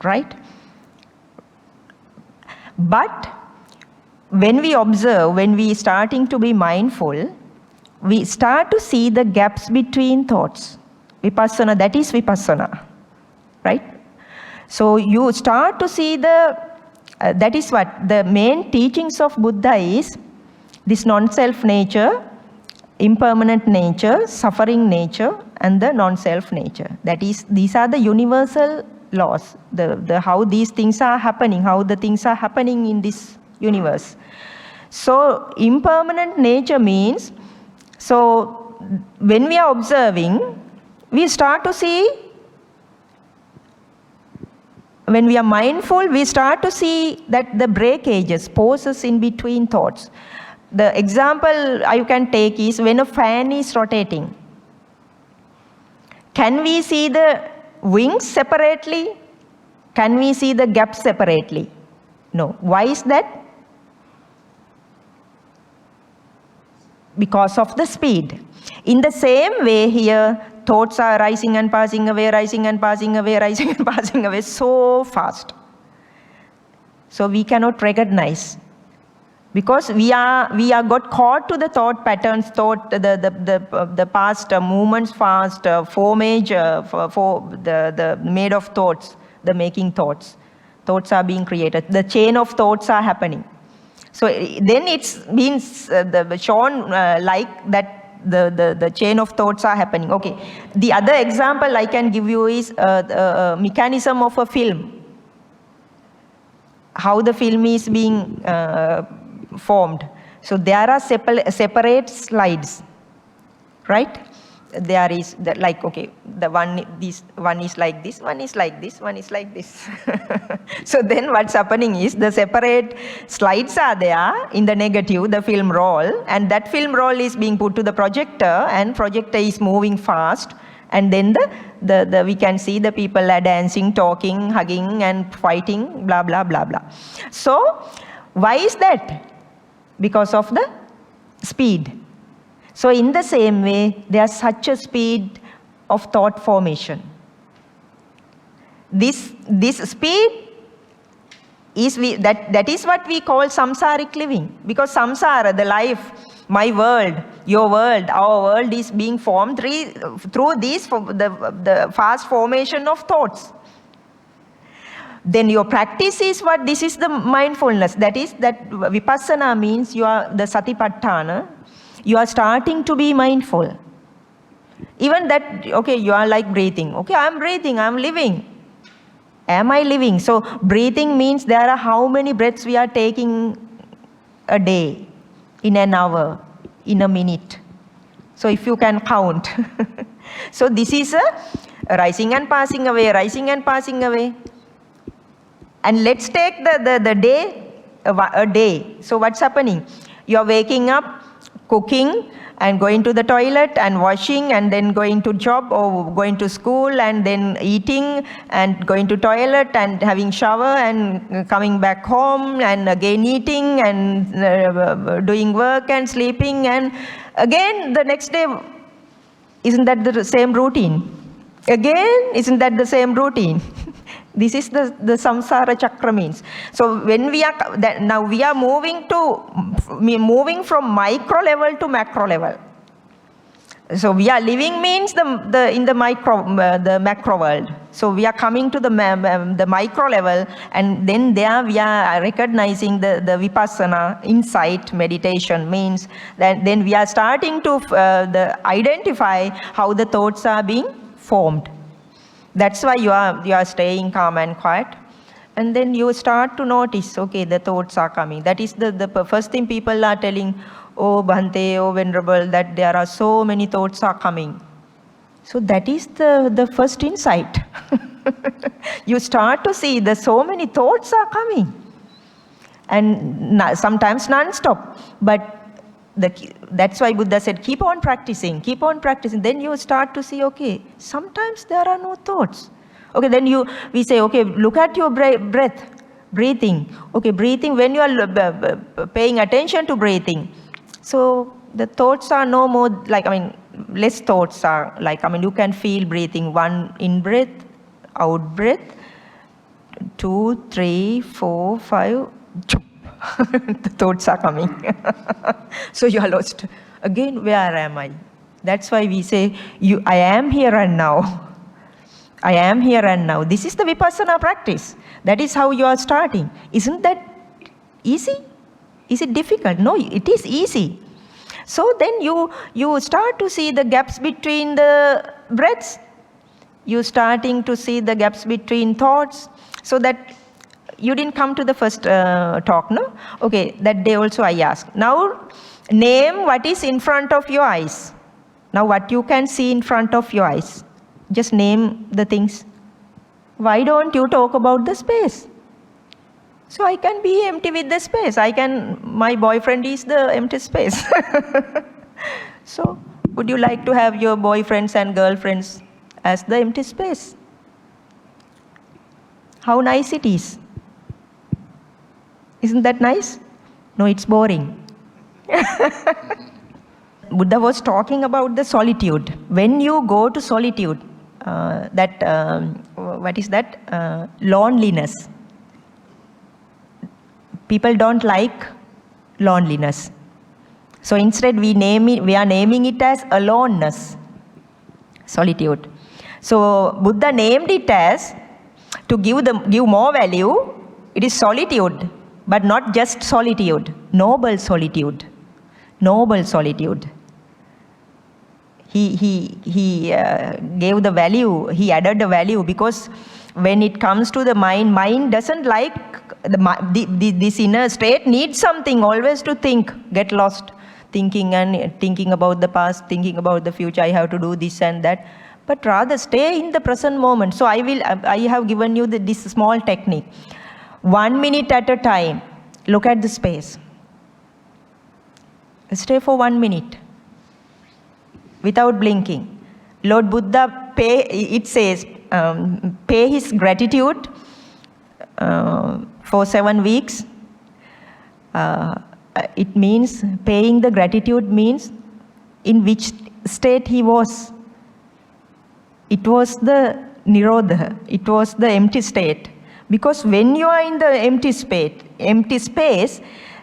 right? But when we observe, when we starting to be mindful, we start to see the gaps between thoughts. Vipassana, that is Vipassana, right? So you start to see that is what the main teachings of Buddha is, this non-self nature, impermanent nature, suffering nature, and the non-self nature. That is, these are the universal laws, how these things are happening, how the things are happening in this universe. So impermanent nature means, so when we are observing, we start to see, when we are mindful, we start to see that the breakages, pauses in between thoughts. The example you can take is when a fan is rotating. Can we see the wings separately? Can we see the gaps separately? No. Why is that? Because of the speed. In the same way here, thoughts are rising and passing away, rising and passing away, rising and passing away so fast. So we cannot recognize. Because we are got caught to the thought patterns, the past movements, fast formage, for the made of thoughts, the making thoughts. Thoughts are being created. The chain of thoughts are happening. So then it's means shown like that the chain of thoughts are happening. Okay. The other example I can give you is the mechanism of a film. How the film is being formed. So there are separate slides, right? There is like, okay, this one is like this, one is like this, one is like this. So then what's happening is the separate slides are there in the negative, the film roll, and that film roll is being put to the projector, and projector is moving fast, and then we can see the people are dancing, talking, hugging, and fighting, blah blah blah blah. So why is that? Because of the speed. So in the same way, there's such a speed of thought formation. This speed is that is what we call samsaric living. Because samsara, the life, my world, your world, our world is being formed through the fast formation of thoughts. Then your practice is what? This is the mindfulness. That is that vipassana means you are the satipatthana. You are starting to be mindful. Even that, okay, you are like breathing. Okay, I'm breathing, I'm living. Am I living? So breathing means there are how many breaths we are taking a day, in an hour, in a minute. So if you can count. So this is a rising and passing away, rising and passing away. And let's take the day, a day. So what's happening? You are waking up, cooking, and going to the toilet, and washing, and then going to job or going to school, and then eating, and going to toilet, and having shower, and coming back home, and again eating, and doing work, and sleeping, and again the next day. Isn't that the same routine? Again, isn't that the same routine? This is the samsara chakra means. So when we are now we are moving from micro level to macro level. So we are living means in the macro world. So we are coming to the micro level, and then there we are recognizing the vipassana insight meditation means that then we are starting to identify how the thoughts are being formed. That's why you are staying calm and quiet. And then you start to notice, okay, the thoughts are coming. That is the first thing people are telling, oh Bhante, oh Venerable, that there are so many thoughts are coming. So that is the first insight. You start to see that so many thoughts are coming. And sometimes non-stop. But that's why Buddha said, keep on practicing, keep on practicing. Then you start to see, okay, sometimes there are no thoughts. Okay, then we say, okay, look at your breath, breathing. Okay, breathing, when you are paying attention to breathing. So the thoughts are no more less thoughts are you can feel breathing. 1 in breath, out breath, 2, 3, 4, 5, the thoughts are coming. So you are lost. Again, where am I? That's why we say, I am here and now. I am here and now. This is the vipassana practice. That is how you are starting. Isn't that easy? Is it difficult? No, it is easy. So then you start to see the gaps between the breaths. You starting to see the gaps between thoughts. So that you didn't come to the first talk, no? Okay, that day also I asked. Now, name what is in front of your eyes. Now, what you can see in front of your eyes. Just name the things. Why don't you talk about the space? So I can be empty with the space. My boyfriend is the empty space. So, would you like to have your boyfriends and girlfriends as the empty space? How nice it is. Isn't that nice? No, it's boring. Buddha was talking about the solitude. When you go to solitude, what is that? Loneliness. People don't like loneliness. So instead we are naming it as aloneness, solitude. So Buddha named it as, to give more value, it is solitude, but not just solitude. noble solitude. Noble solitude. He gave the value, he added the value, because when it comes to the mind doesn't like this inner state needs something always to think, get lost, thinking about the past, thinking about the future, I have to do this and that, but rather stay in the present moment. So I have given you this small technique. 1 minute at a time, look at the space. Stay for 1 minute without blinking. Lord Buddha pay his gratitude for 7 weeks. It means, paying the gratitude means in which state he was. It was the Nirodha, it was the empty state. Because when you are in the empty space,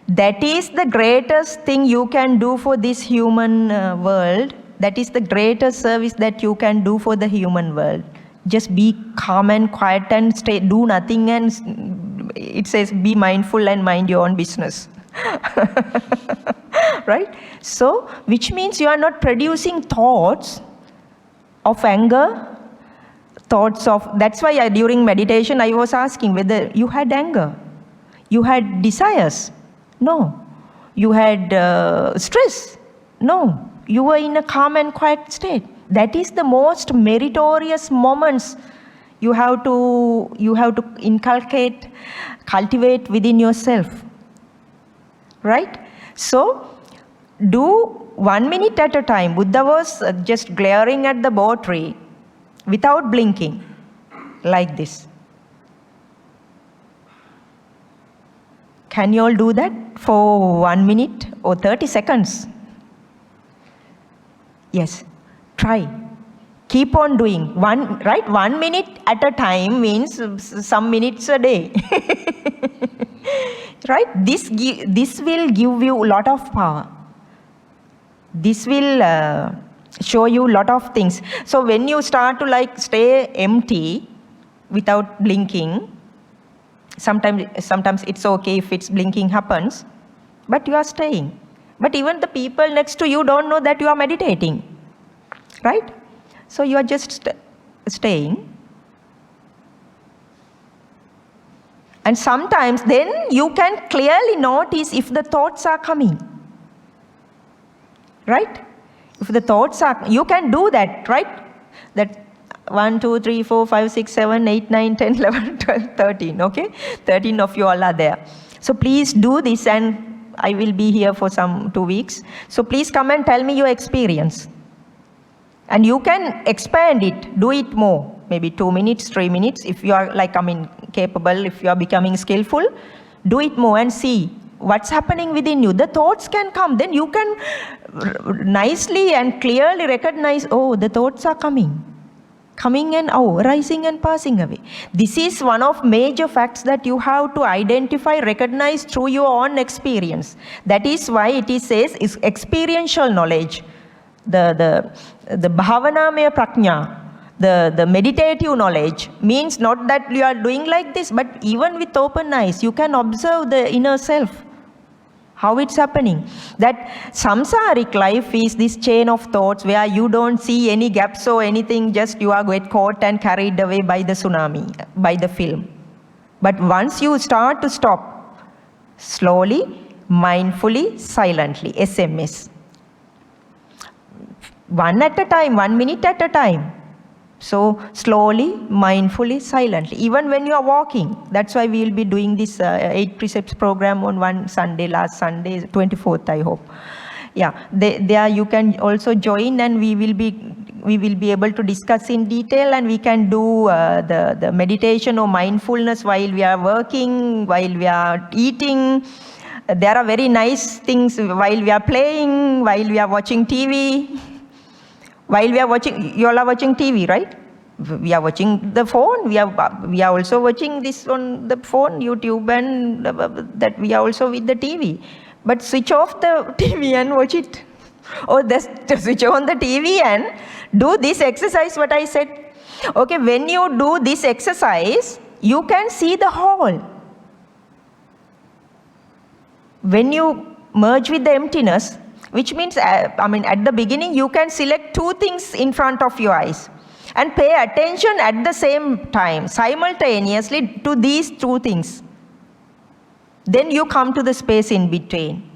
that is the greatest thing you can do for this human world. That is the greatest service that you can do for the human world. Just be calm and quiet and stay, do nothing, and it says be mindful and mind your own business. Right? So, which means you are not producing thoughts of anger, thoughts of, that's why during meditation I was asking whether you had anger, you had desires. No. You had stress. No. You were in a calm and quiet state. That is the most meritorious moments you have to cultivate within yourself. Right? So, do 1 minute at a time. Buddha was just glaring at the bo tree without blinking, like this. Can you all do that for 1 minute or 30 seconds? Yes, try. Keep on doing. 1 minute at a time means some minutes a day. Right? This will give you a lot of power. This will show you a lot of things. So when you start to stay empty without blinking, sometimes it's okay if it's blinking happens, but you are staying. But even the people next to you don't know that you are meditating, right? So you are just staying. And sometimes then you can clearly notice if the thoughts are coming, right? If the thoughts are, you can do that, right? That 1, 2, 3, 4, 5, 6, 7, 8, 9, 10, 11, 12, 13, okay? 13 of you all are there. So please do this, and I will be here for some 2 weeks. So please come and tell me your experience. And you can expand it, do it more, maybe 2 minutes, 3 minutes. If you are capable, if you are becoming skillful, do it more and see what's happening within you. The thoughts can come, then you can nicely and clearly recognize, oh, the thoughts are coming and rising and passing away. This is one of major facts that you have to identify, recognize through your own experience. That is why it says is experiential knowledge. The bhavanamaya prajna, the meditative knowledge means not that you are doing like this, but even with open eyes, you can observe the inner self, how it's happening. That samsaric life is this chain of thoughts where you don't see any gaps or anything, just you are get caught and carried away by the tsunami, by the film. But once you start to stop, slowly, mindfully, silently, SMS. 1 at a time, 1 minute at a time. So slowly, mindfully, silently. Even when you are walking, that's why we will be doing this 8 precepts program on one Sunday, last Sunday, 24th, I hope. Yeah, there you can also join, and we will be able to discuss in detail, and we can do the meditation or mindfulness while we are working, while we are eating. There are very nice things while we are playing, while we are watching TV. While we are watching, you all are watching TV, right? We are watching the phone. We are also watching this on the phone, YouTube, and that we are also with the TV. But switch off the TV and watch it. Or just switch on the TV and do this exercise, what I said. Okay, when you do this exercise, you can see the whole. when you merge with the emptiness, which means, at the beginning you can select two things in front of your eyes and pay attention at the same time, simultaneously to these two things. Then you come to the space in between.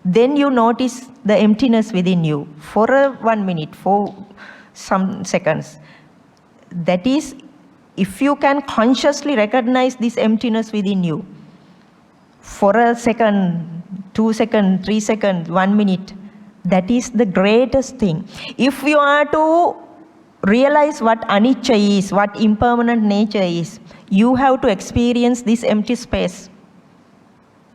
Then you notice the emptiness within you for 1 minute, for some seconds. That is, if you can consciously recognize this emptiness within you for a second, 2 seconds, 3 seconds, 1 minute, that is the greatest thing. If you are to realize what anicca is, what impermanent nature is, you have to experience this empty space.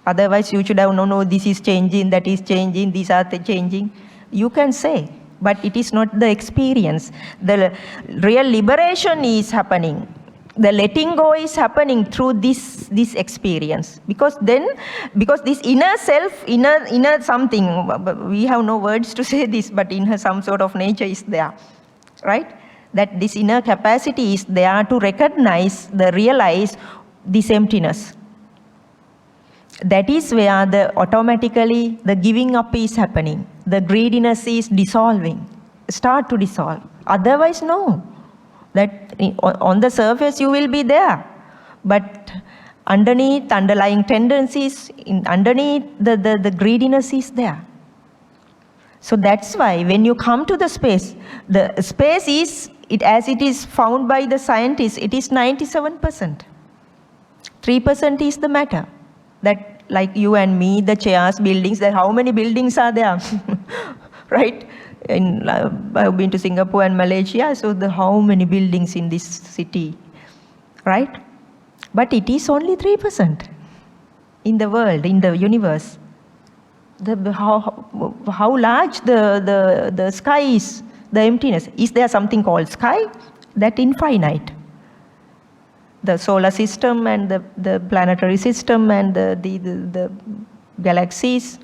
Otherwise, you should have no, this is changing, that is changing, these are changing. You can say, but it is not the experience. The real liberation is happening. The letting go is happening through this experience. Because this inner self, inner something, we have no words to say this, but inner some sort of nature is there, right? That this inner capacity is there to realize this emptiness. That is where automatically the giving up is happening. The greediness is dissolving, start to dissolve. Otherwise, no. That on the surface you will be there, but underneath, underlying tendencies, underneath the greediness is there. So that's why when you come to the space is, as it is found by the scientists, it is 97%. 3% is the matter. That like you and me, the chairs, buildings, how many buildings are there? Right? I've been to Singapore and Malaysia, so how many buildings in this city, right? But it is only 3% in the world, in the universe. How large the sky is, the emptiness. Is there something called sky? That infinite. The solar system and the planetary system and the galaxies.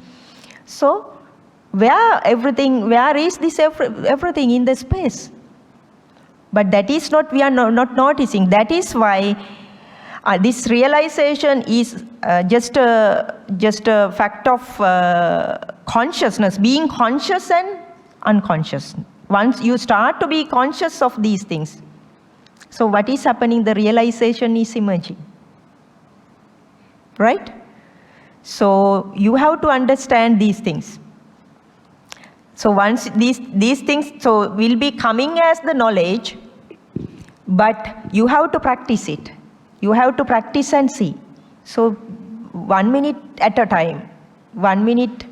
So, where is this everything in the space? But that is not, we are not noticing. That is why this realization is just a fact of consciousness, being conscious and unconscious. Once you start to be conscious of these things, so what is happening? The realization is emerging, right? So you have to understand these things. So once these things will be coming as the knowledge, but you have to practice it. You have to practice and see. So 1 minute at a time, 1 minute,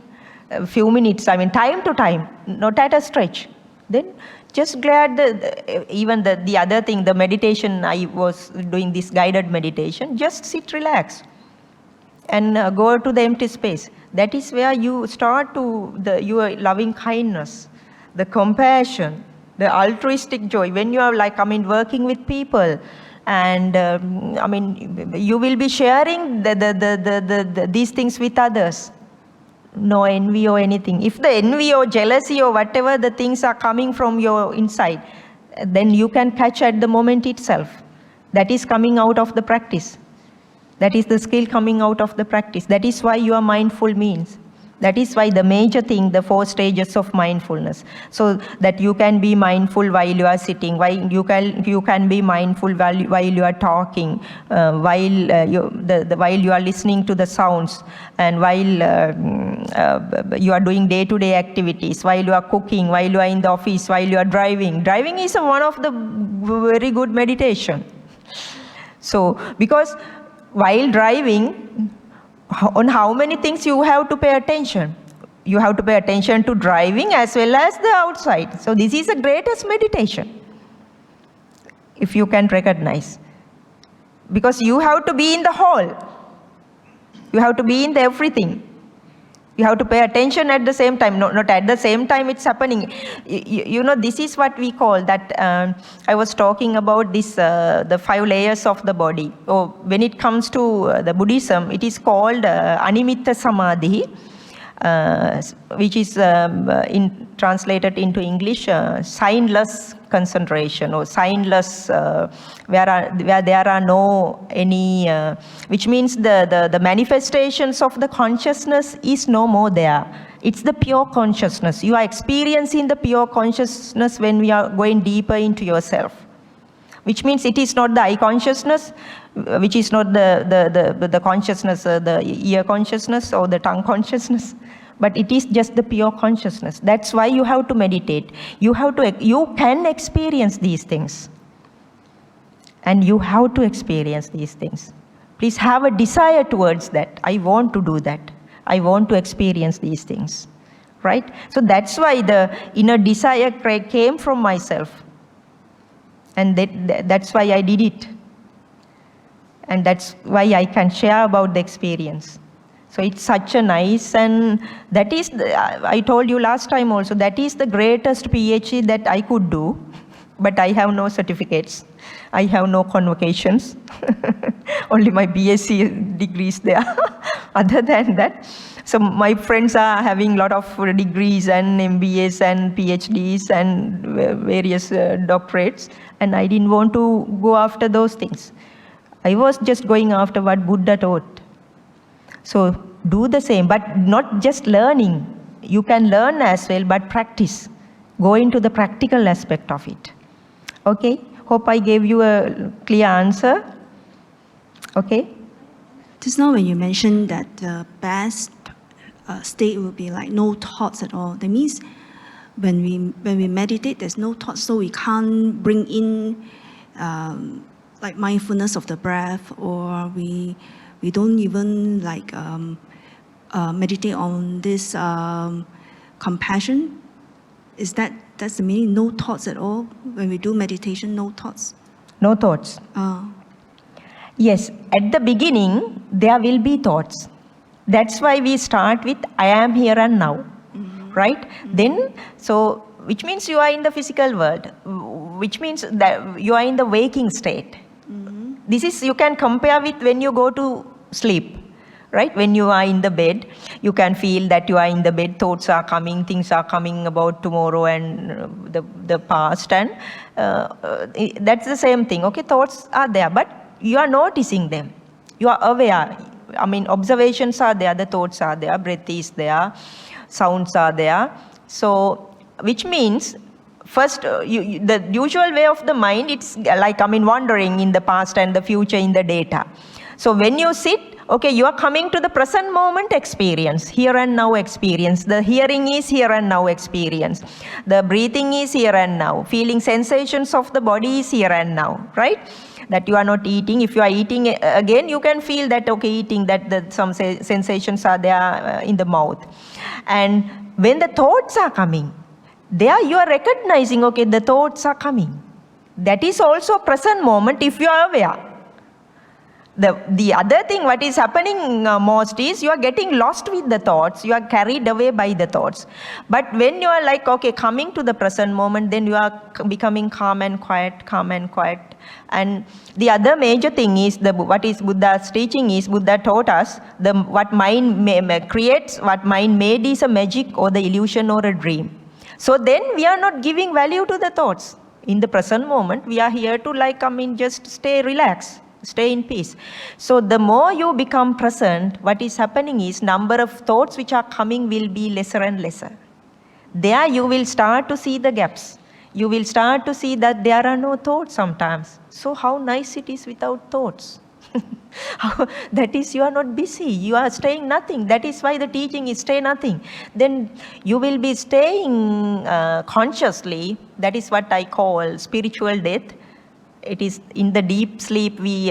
a few minutes, time to time, not at a stretch. Then just glad even the other thing, the meditation, I was doing this guided meditation, just sit, relax, and go to the empty space. That is where you start your loving kindness, the compassion, the altruistic joy. When you are working with people, and you will be sharing these things with others. No envy or anything. If the envy or jealousy or whatever the things are coming from your inside, then you can catch at the moment itself. That is coming out of the practice. That is the skill coming out of the practice. That is why you are mindful means. That is why the major thing, the 4 stages of mindfulness. So that you can be mindful while you are sitting, while you can be mindful while you are talking, while you are listening to the sounds, and while you are doing day-to-day activities, while you are cooking, while you are in the office, while you are driving. Driving is one of the very good meditation. So because while driving, on how many things you have to pay attention. You have to pay attention to driving as well as the outside. So this is the greatest meditation, if you can recognize. Because you have to be in the whole. You have to be in the everything. You have to pay attention at the same time. Not at the same time it's happening. This is what we call that, I was talking about this, the 5 layers of the body. When it comes to the Buddhism, it is called Animitta Samadhi. which is translated into English, signless concentration or signless, where there are no any, which means the manifestations of the consciousness is no more there. It's the pure consciousness. You are experiencing the pure consciousness when we are going deeper into yourself. Which means it is not the eye consciousness, which is not the consciousness, the ear consciousness or the tongue consciousness, but it is just the pure consciousness. That's why you have to meditate. You can experience these things. And you have to experience these things. Please have a desire towards that. I want to do that. I want to experience these things. Right? So that's why the inner desire came from myself. And that's why I did it. And that's why I can share about the experience. So it's such a nice, and that is, I told you last time also, that is the greatest PhD that I could do, but I have no certificates. I have no convocations. Only my BSc degrees there. Other than that, so my friends are having a lot of degrees and MBAs and PhDs and various doctorates, and I didn't want to go after those things. I was just going after what Buddha taught. So do the same, but not just learning. You can learn as well, but practice. Go into the practical aspect of it. Okay? Hope I gave you a clear answer. Okay? Just now when you mentioned that the best state will be like no thoughts at all. That means when we meditate, there's no thoughts, so we can't bring in like mindfulness of the breath, or we don't even like meditate on this compassion. That's the meaning? No thoughts at all? When we do meditation, no thoughts? No thoughts. Yes, at the beginning, there will be thoughts. That's why we start with, I am here and now, right? Then, so, which means you are in the physical world, which means that you are in the waking state. This is, you can compare with when you go to sleep, right? When you are in the bed, you can feel that you are in the bed, thoughts are coming, things are coming about tomorrow and the past, and that's the same thing, okay? Thoughts are there, but you are noticing them. You are aware. I mean, observations are there, the thoughts are there, breath is there, sounds are there. So, which means, first, the usual way of the mind, it's like, wandering in the past and the future in the data. So when you sit, okay, you are coming to the present moment experience, here and now experience. The hearing is here and now experience. The breathing is here and now. Feeling sensations of the body is here and now, right? That you are not eating. If you are eating again, you can feel that, okay, eating, that some sensations are there in the mouth. And when the thoughts are coming, there you are recognizing, okay, the thoughts are coming. That is also present moment if you are aware. The other thing what is happening most is you are getting lost with the thoughts, you are carried away by the thoughts. But when you are like, okay, coming to the present moment, then you are becoming calm and quiet, calm and quiet. And the other major thing is, what is Buddha's teaching is, Buddha taught us, what mind creates, what mind made is a magic or the illusion or a dream. So then we are not giving value to the thoughts. In the present moment, we are here to just stay relaxed. Stay in peace. So the more you become present, what is happening is number of thoughts which are coming will be lesser and lesser. There you will start to see the gaps. You will start to see that there are no thoughts sometimes. So how nice it is without thoughts. That is, you are not busy. You are staying nothing. That is why the teaching is stay nothing. Then you will be staying consciously. That is what I call spiritual death. It is in the deep sleep, we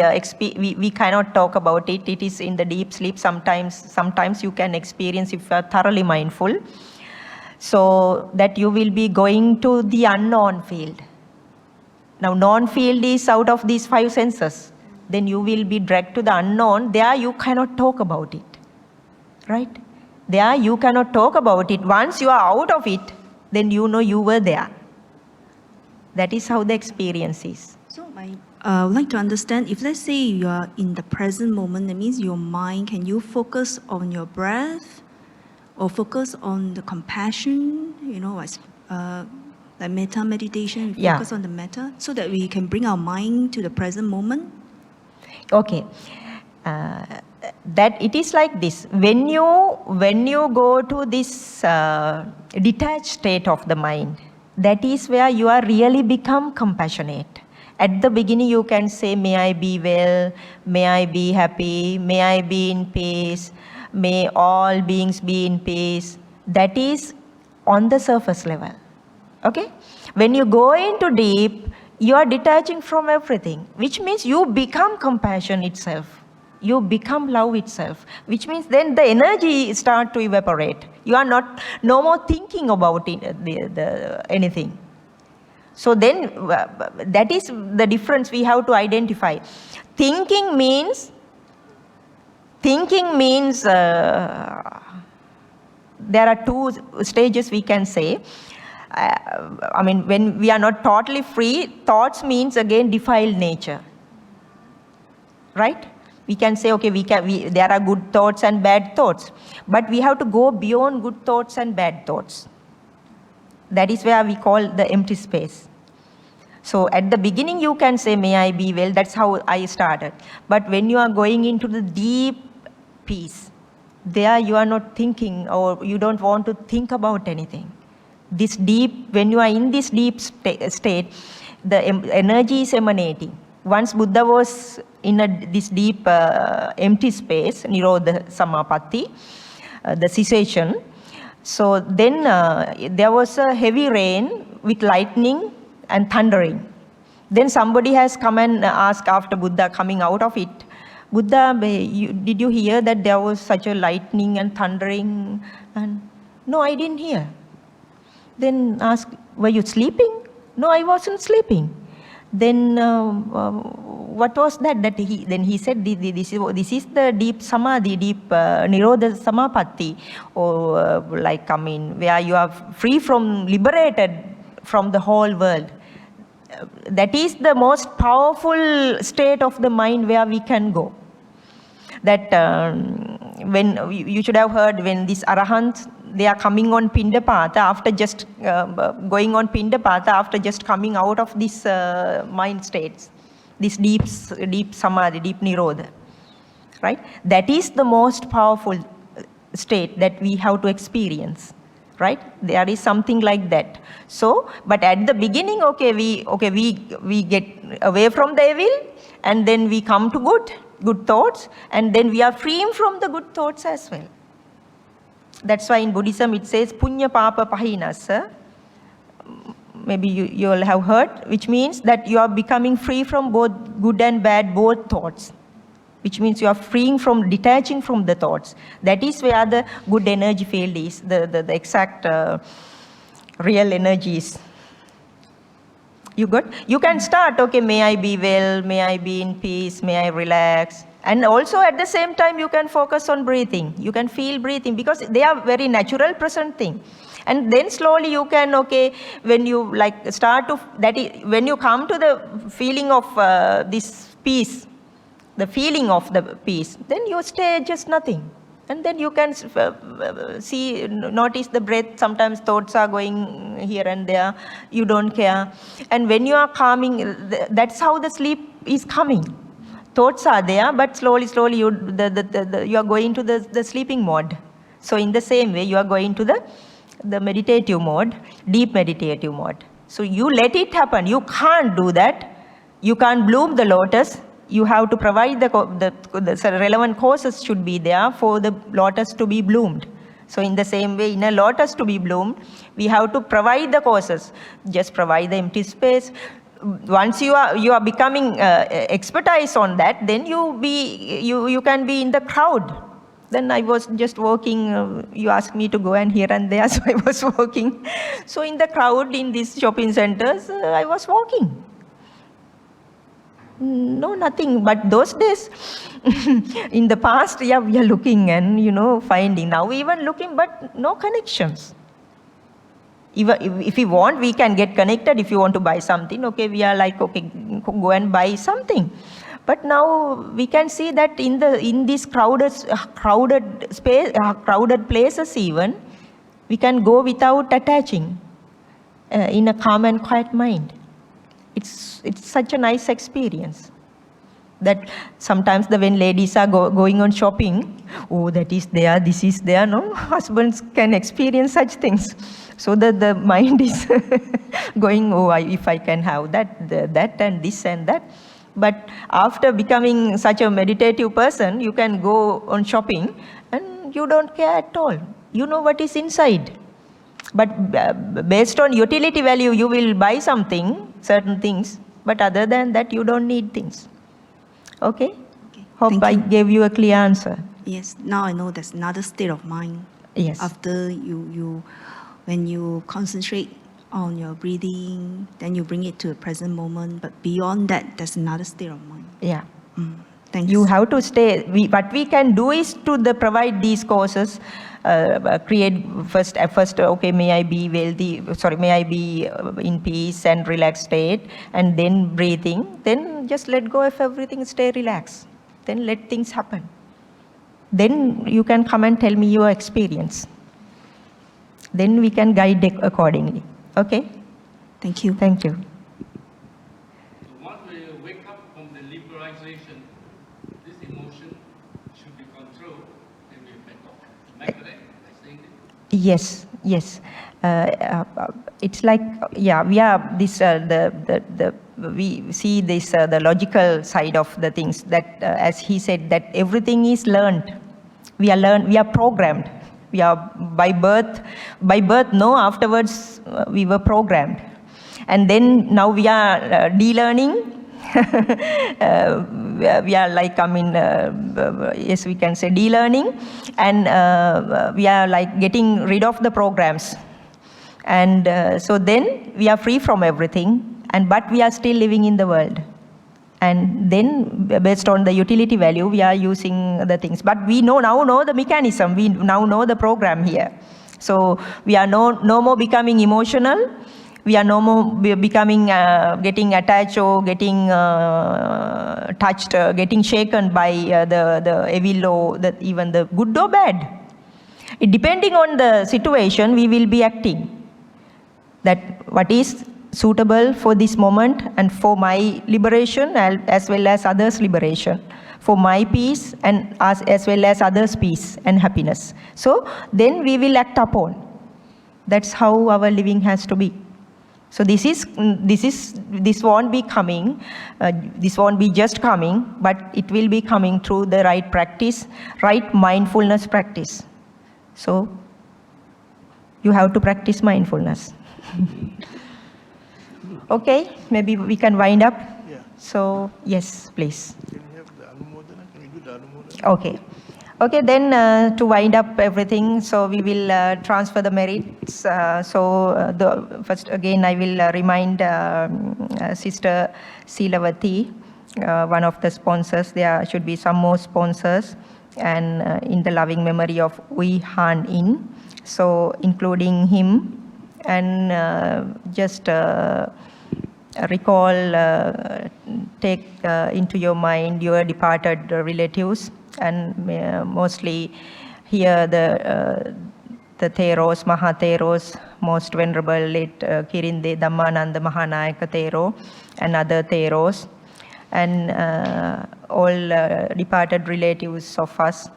cannot talk about it. It is in the deep sleep. Sometimes you can experience if you are thoroughly mindful. So that you will be going to the unknown field. Now, known field is out of these 5 senses. Then you will be dragged to the unknown. There you cannot talk about it. Right? There you cannot talk about it. Once you are out of it, then you know you were there. That is how the experience is. So I would like to understand, if let's say you are in the present moment, that means your mind, can you focus on your breath? or focus on the compassion, like metta meditation, we Yeah. focus on the metta, so that we can bring our mind to the present moment? Okay. That it is like this. When you go to this detached state of the mind, that is where you are really become compassionate. At the beginning you can say, may I be well, may I be happy, may I be in peace, may all beings be in peace. That is on the surface level. Okay? When you go into deep, you are detaching from everything, which means you become compassion itself. You become love itself, which means then the energy start to evaporate. You are no more thinking about anything. So then that is the difference we have to identify. Thinking means there are two stages we can say. When we are not totally free, thoughts means again defiled nature. Right? We can say, okay, there are good thoughts and bad thoughts, but we have to go beyond good thoughts and bad thoughts. That is where we call the empty space. So at the beginning you can say, may I be well, that's how I started. But when you are going into the deep peace, there you are not thinking, or you don't want to think about anything. When you are in this deep state, the energy is emanating. Once Buddha was in this deep empty space, Nirodha Samapatti, the cessation. So then there was a heavy rain with lightning and thundering. Then somebody has come and asked after Buddha coming out of it, Buddha, did you hear that there was such a lightning and thundering? And no, I didn't hear. Then asked, were you sleeping? No, I wasn't sleeping. Then what was that? Then he said, this is the deep samadhi, deep nirodha samapatti, or where you are free from, liberated from the whole world. That is the most powerful state of the mind where we can go. That when you should have heard, when these arahants, they are coming on Pindapata after just going on Pindapata after just coming out of this mind states, this deep samadhi, deep nirodha, right? That is the most powerful state that we have to experience, right? There is something like that. So, but at the beginning, we get away from the evil, and then we come to good thoughts, and then we are free from the good thoughts as well. That's why in Buddhism it says punya papa pahinasa. Maybe you all have heard, which means that you are becoming free from both good and bad, both thoughts. Which means you are freeing from, detaching from the thoughts. That is where the good energy field is, the exact real energies. You got? You can start, okay, may I be well, may I be in peace, may I relax. And also at the same time you can focus on breathing. You can feel breathing, because they are very natural present thing. And then slowly you can, when you when you come to the feeling of this peace, the feeling of the peace, then you stay just nothing. And then you can notice the breath. Sometimes thoughts are going here and there. You don't care. And when you are calming, that's how the sleep is coming. Thoughts are there, but slowly you are going to the sleeping mode. So in the same way, you are going to the meditative mode, deep meditative mode. So you let it happen. You can't do that. You can't bloom the lotus. You have to provide the relevant causes should be there for the lotus to be bloomed. So in the same way, in a lotus to be bloomed, we have to provide the causes. Just provide the empty space. Once you are becoming expertise on that, then you can be in the crowd. Then I was just walking. You asked me to go and here and there, so I was walking. So in the crowd in these shopping centers, I was walking. No, nothing. But those days, in the past, we are looking and finding. Now even looking, but no connections. If we want, we can get connected. If you want to buy something, we are go and buy something. But now we can see that in these crowded space, crowded places even, we can go without attaching, in a calm and quiet mind. It's such a nice experience. That sometimes when ladies are going on shopping, oh, that is there, this is there, no? Husbands can experience such things. So that the mind is going, oh, if I can have that and this and that. But after becoming such a meditative person, you can go on shopping and you don't care at all. You know what is inside. But based on utility value, you will buy something, certain things, but other than that, you don't need things. Okay? Hope Thank I you. gave you a clear answer. Yes, now I know there's another state of mind. Yes. After when you concentrate on your breathing, then you bring it to the present moment. But beyond that, there's another state of mind. Yeah. Thanks. You have to stay. What we can do is to provide these courses, create first, okay, may I be wealthy, may I be in peace and relaxed state, and then breathing, then just let go of everything, stay relaxed. Then let things happen. Then you can come and tell me your experience. Then we can guide accordingly. Okay? Thank you. Thank you. So once we wake up from the liberalization, this emotion should be controlled and we back off. Am I correct? I saying it? Yes, yes. It's like, yeah, we are this, we see this, the logical side of the things that, as he said, that everything is learned. We are programmed. We are by birth, no, afterwards we were programmed. And then now we are de-learning. We are like, yes, we can say de-learning. And we are like getting rid of the programs. And so then we are free from everything, but we are still living in the world. And then based on the utility value, we are using the things. But we now know the mechanism, we now know the program here. So we are no more becoming emotional, we are no more becoming, getting attached or getting touched, getting shaken by the evil or even the good or bad. Depending on the situation, we will be acting. That what is suitable for this moment and for my liberation as well as others' liberation, for my peace and as well as others' peace and happiness. So then we will act upon. That's how our living has to be. So this won't be coming, this won't be just coming, but it will be coming through the right practice, right mindfulness practice. So you have to practice mindfulness. Okay, maybe we can wind up. Yeah. So, yes, please. Can we have the Anumodana? Can you do the Anumodana? Okay. Okay, then to wind up everything, so we will transfer the merits. First, again, I will remind Sister Silavati, one of the sponsors. There should be some more sponsors, and in the loving memory of Ooi Han In, so including him, and just recall, take into your mind your departed relatives, and mostly here the Theros, Mahatheros, most venerable late Kirinde Dhammananda Mahanayaka Thero, and other Theros, and all departed relatives of us,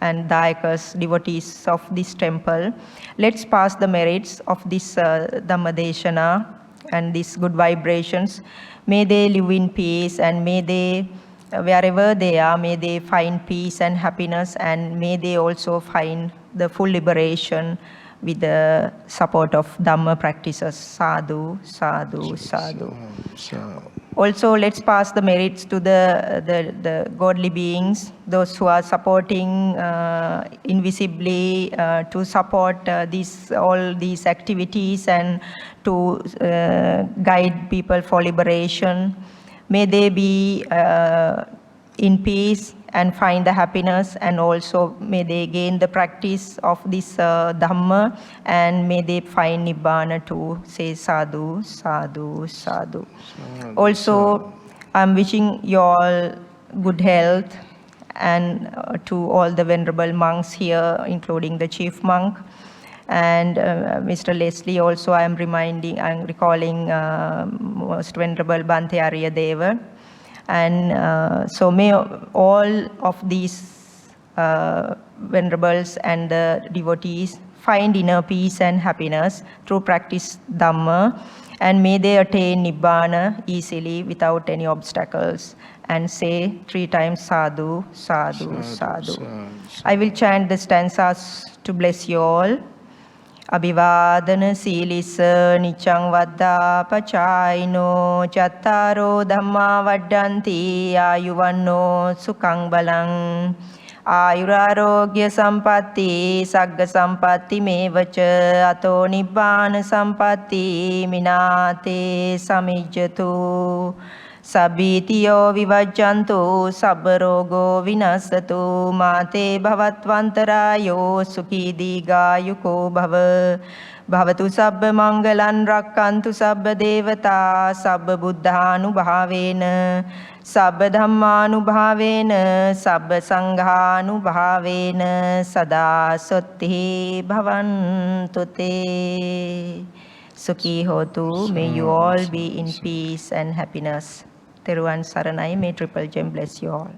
and Dayakas, devotees of this temple. Let's pass the merits of this Dhammadeshana and these good vibrations. May they live in peace, and may they, wherever they are, may they find peace and happiness, and may they also find the full liberation with the support of Dhamma practices. Sadhu, sadhu, sadhu. Also, let's pass the merits to the godly beings, those who are supporting invisibly to support all these activities and to guide people for liberation. May they be in peace and find the happiness, and also may they gain the practice of this Dhamma, and may they find Nibbana too. Say sadhu, sadhu, sadhu. Also, I'm wishing you all good health, and to all the venerable monks here, including the chief monk. And Mr. Leslie also, I'm recalling Most Venerable Bhante Arya Deva. And so may all of these venerables and the devotees find inner peace and happiness through practice Dhamma, and may they attain Nibbana easily without any obstacles. And say 3 times sadhu, sadhu, sadhu. I will chant the stanzas to bless you all. Abhivadana Silisa Nichang Vadda Pachaino Chattaro Dhamma Vaddanti Ayuvanno Sukhang Balang Ayurarogya Sampatti Sagga Sampatti Mevacha Ato Nibbana Sampatti Minate Samijjatu Sabitiyo vivajjantu sabbarogo vinasatu mate bhavatvantarayo sukhi digayuko bhava bhavatu sabba mangalan rakkantu sabba devata sabba buddhanubhavena sabba dhammanubhavena sabba sanghanubhavena sada sotti bhavantu te. Sukhi hotu, may you all be in peace and happiness. Teruvan Saranai, may Triple Gem bless you all.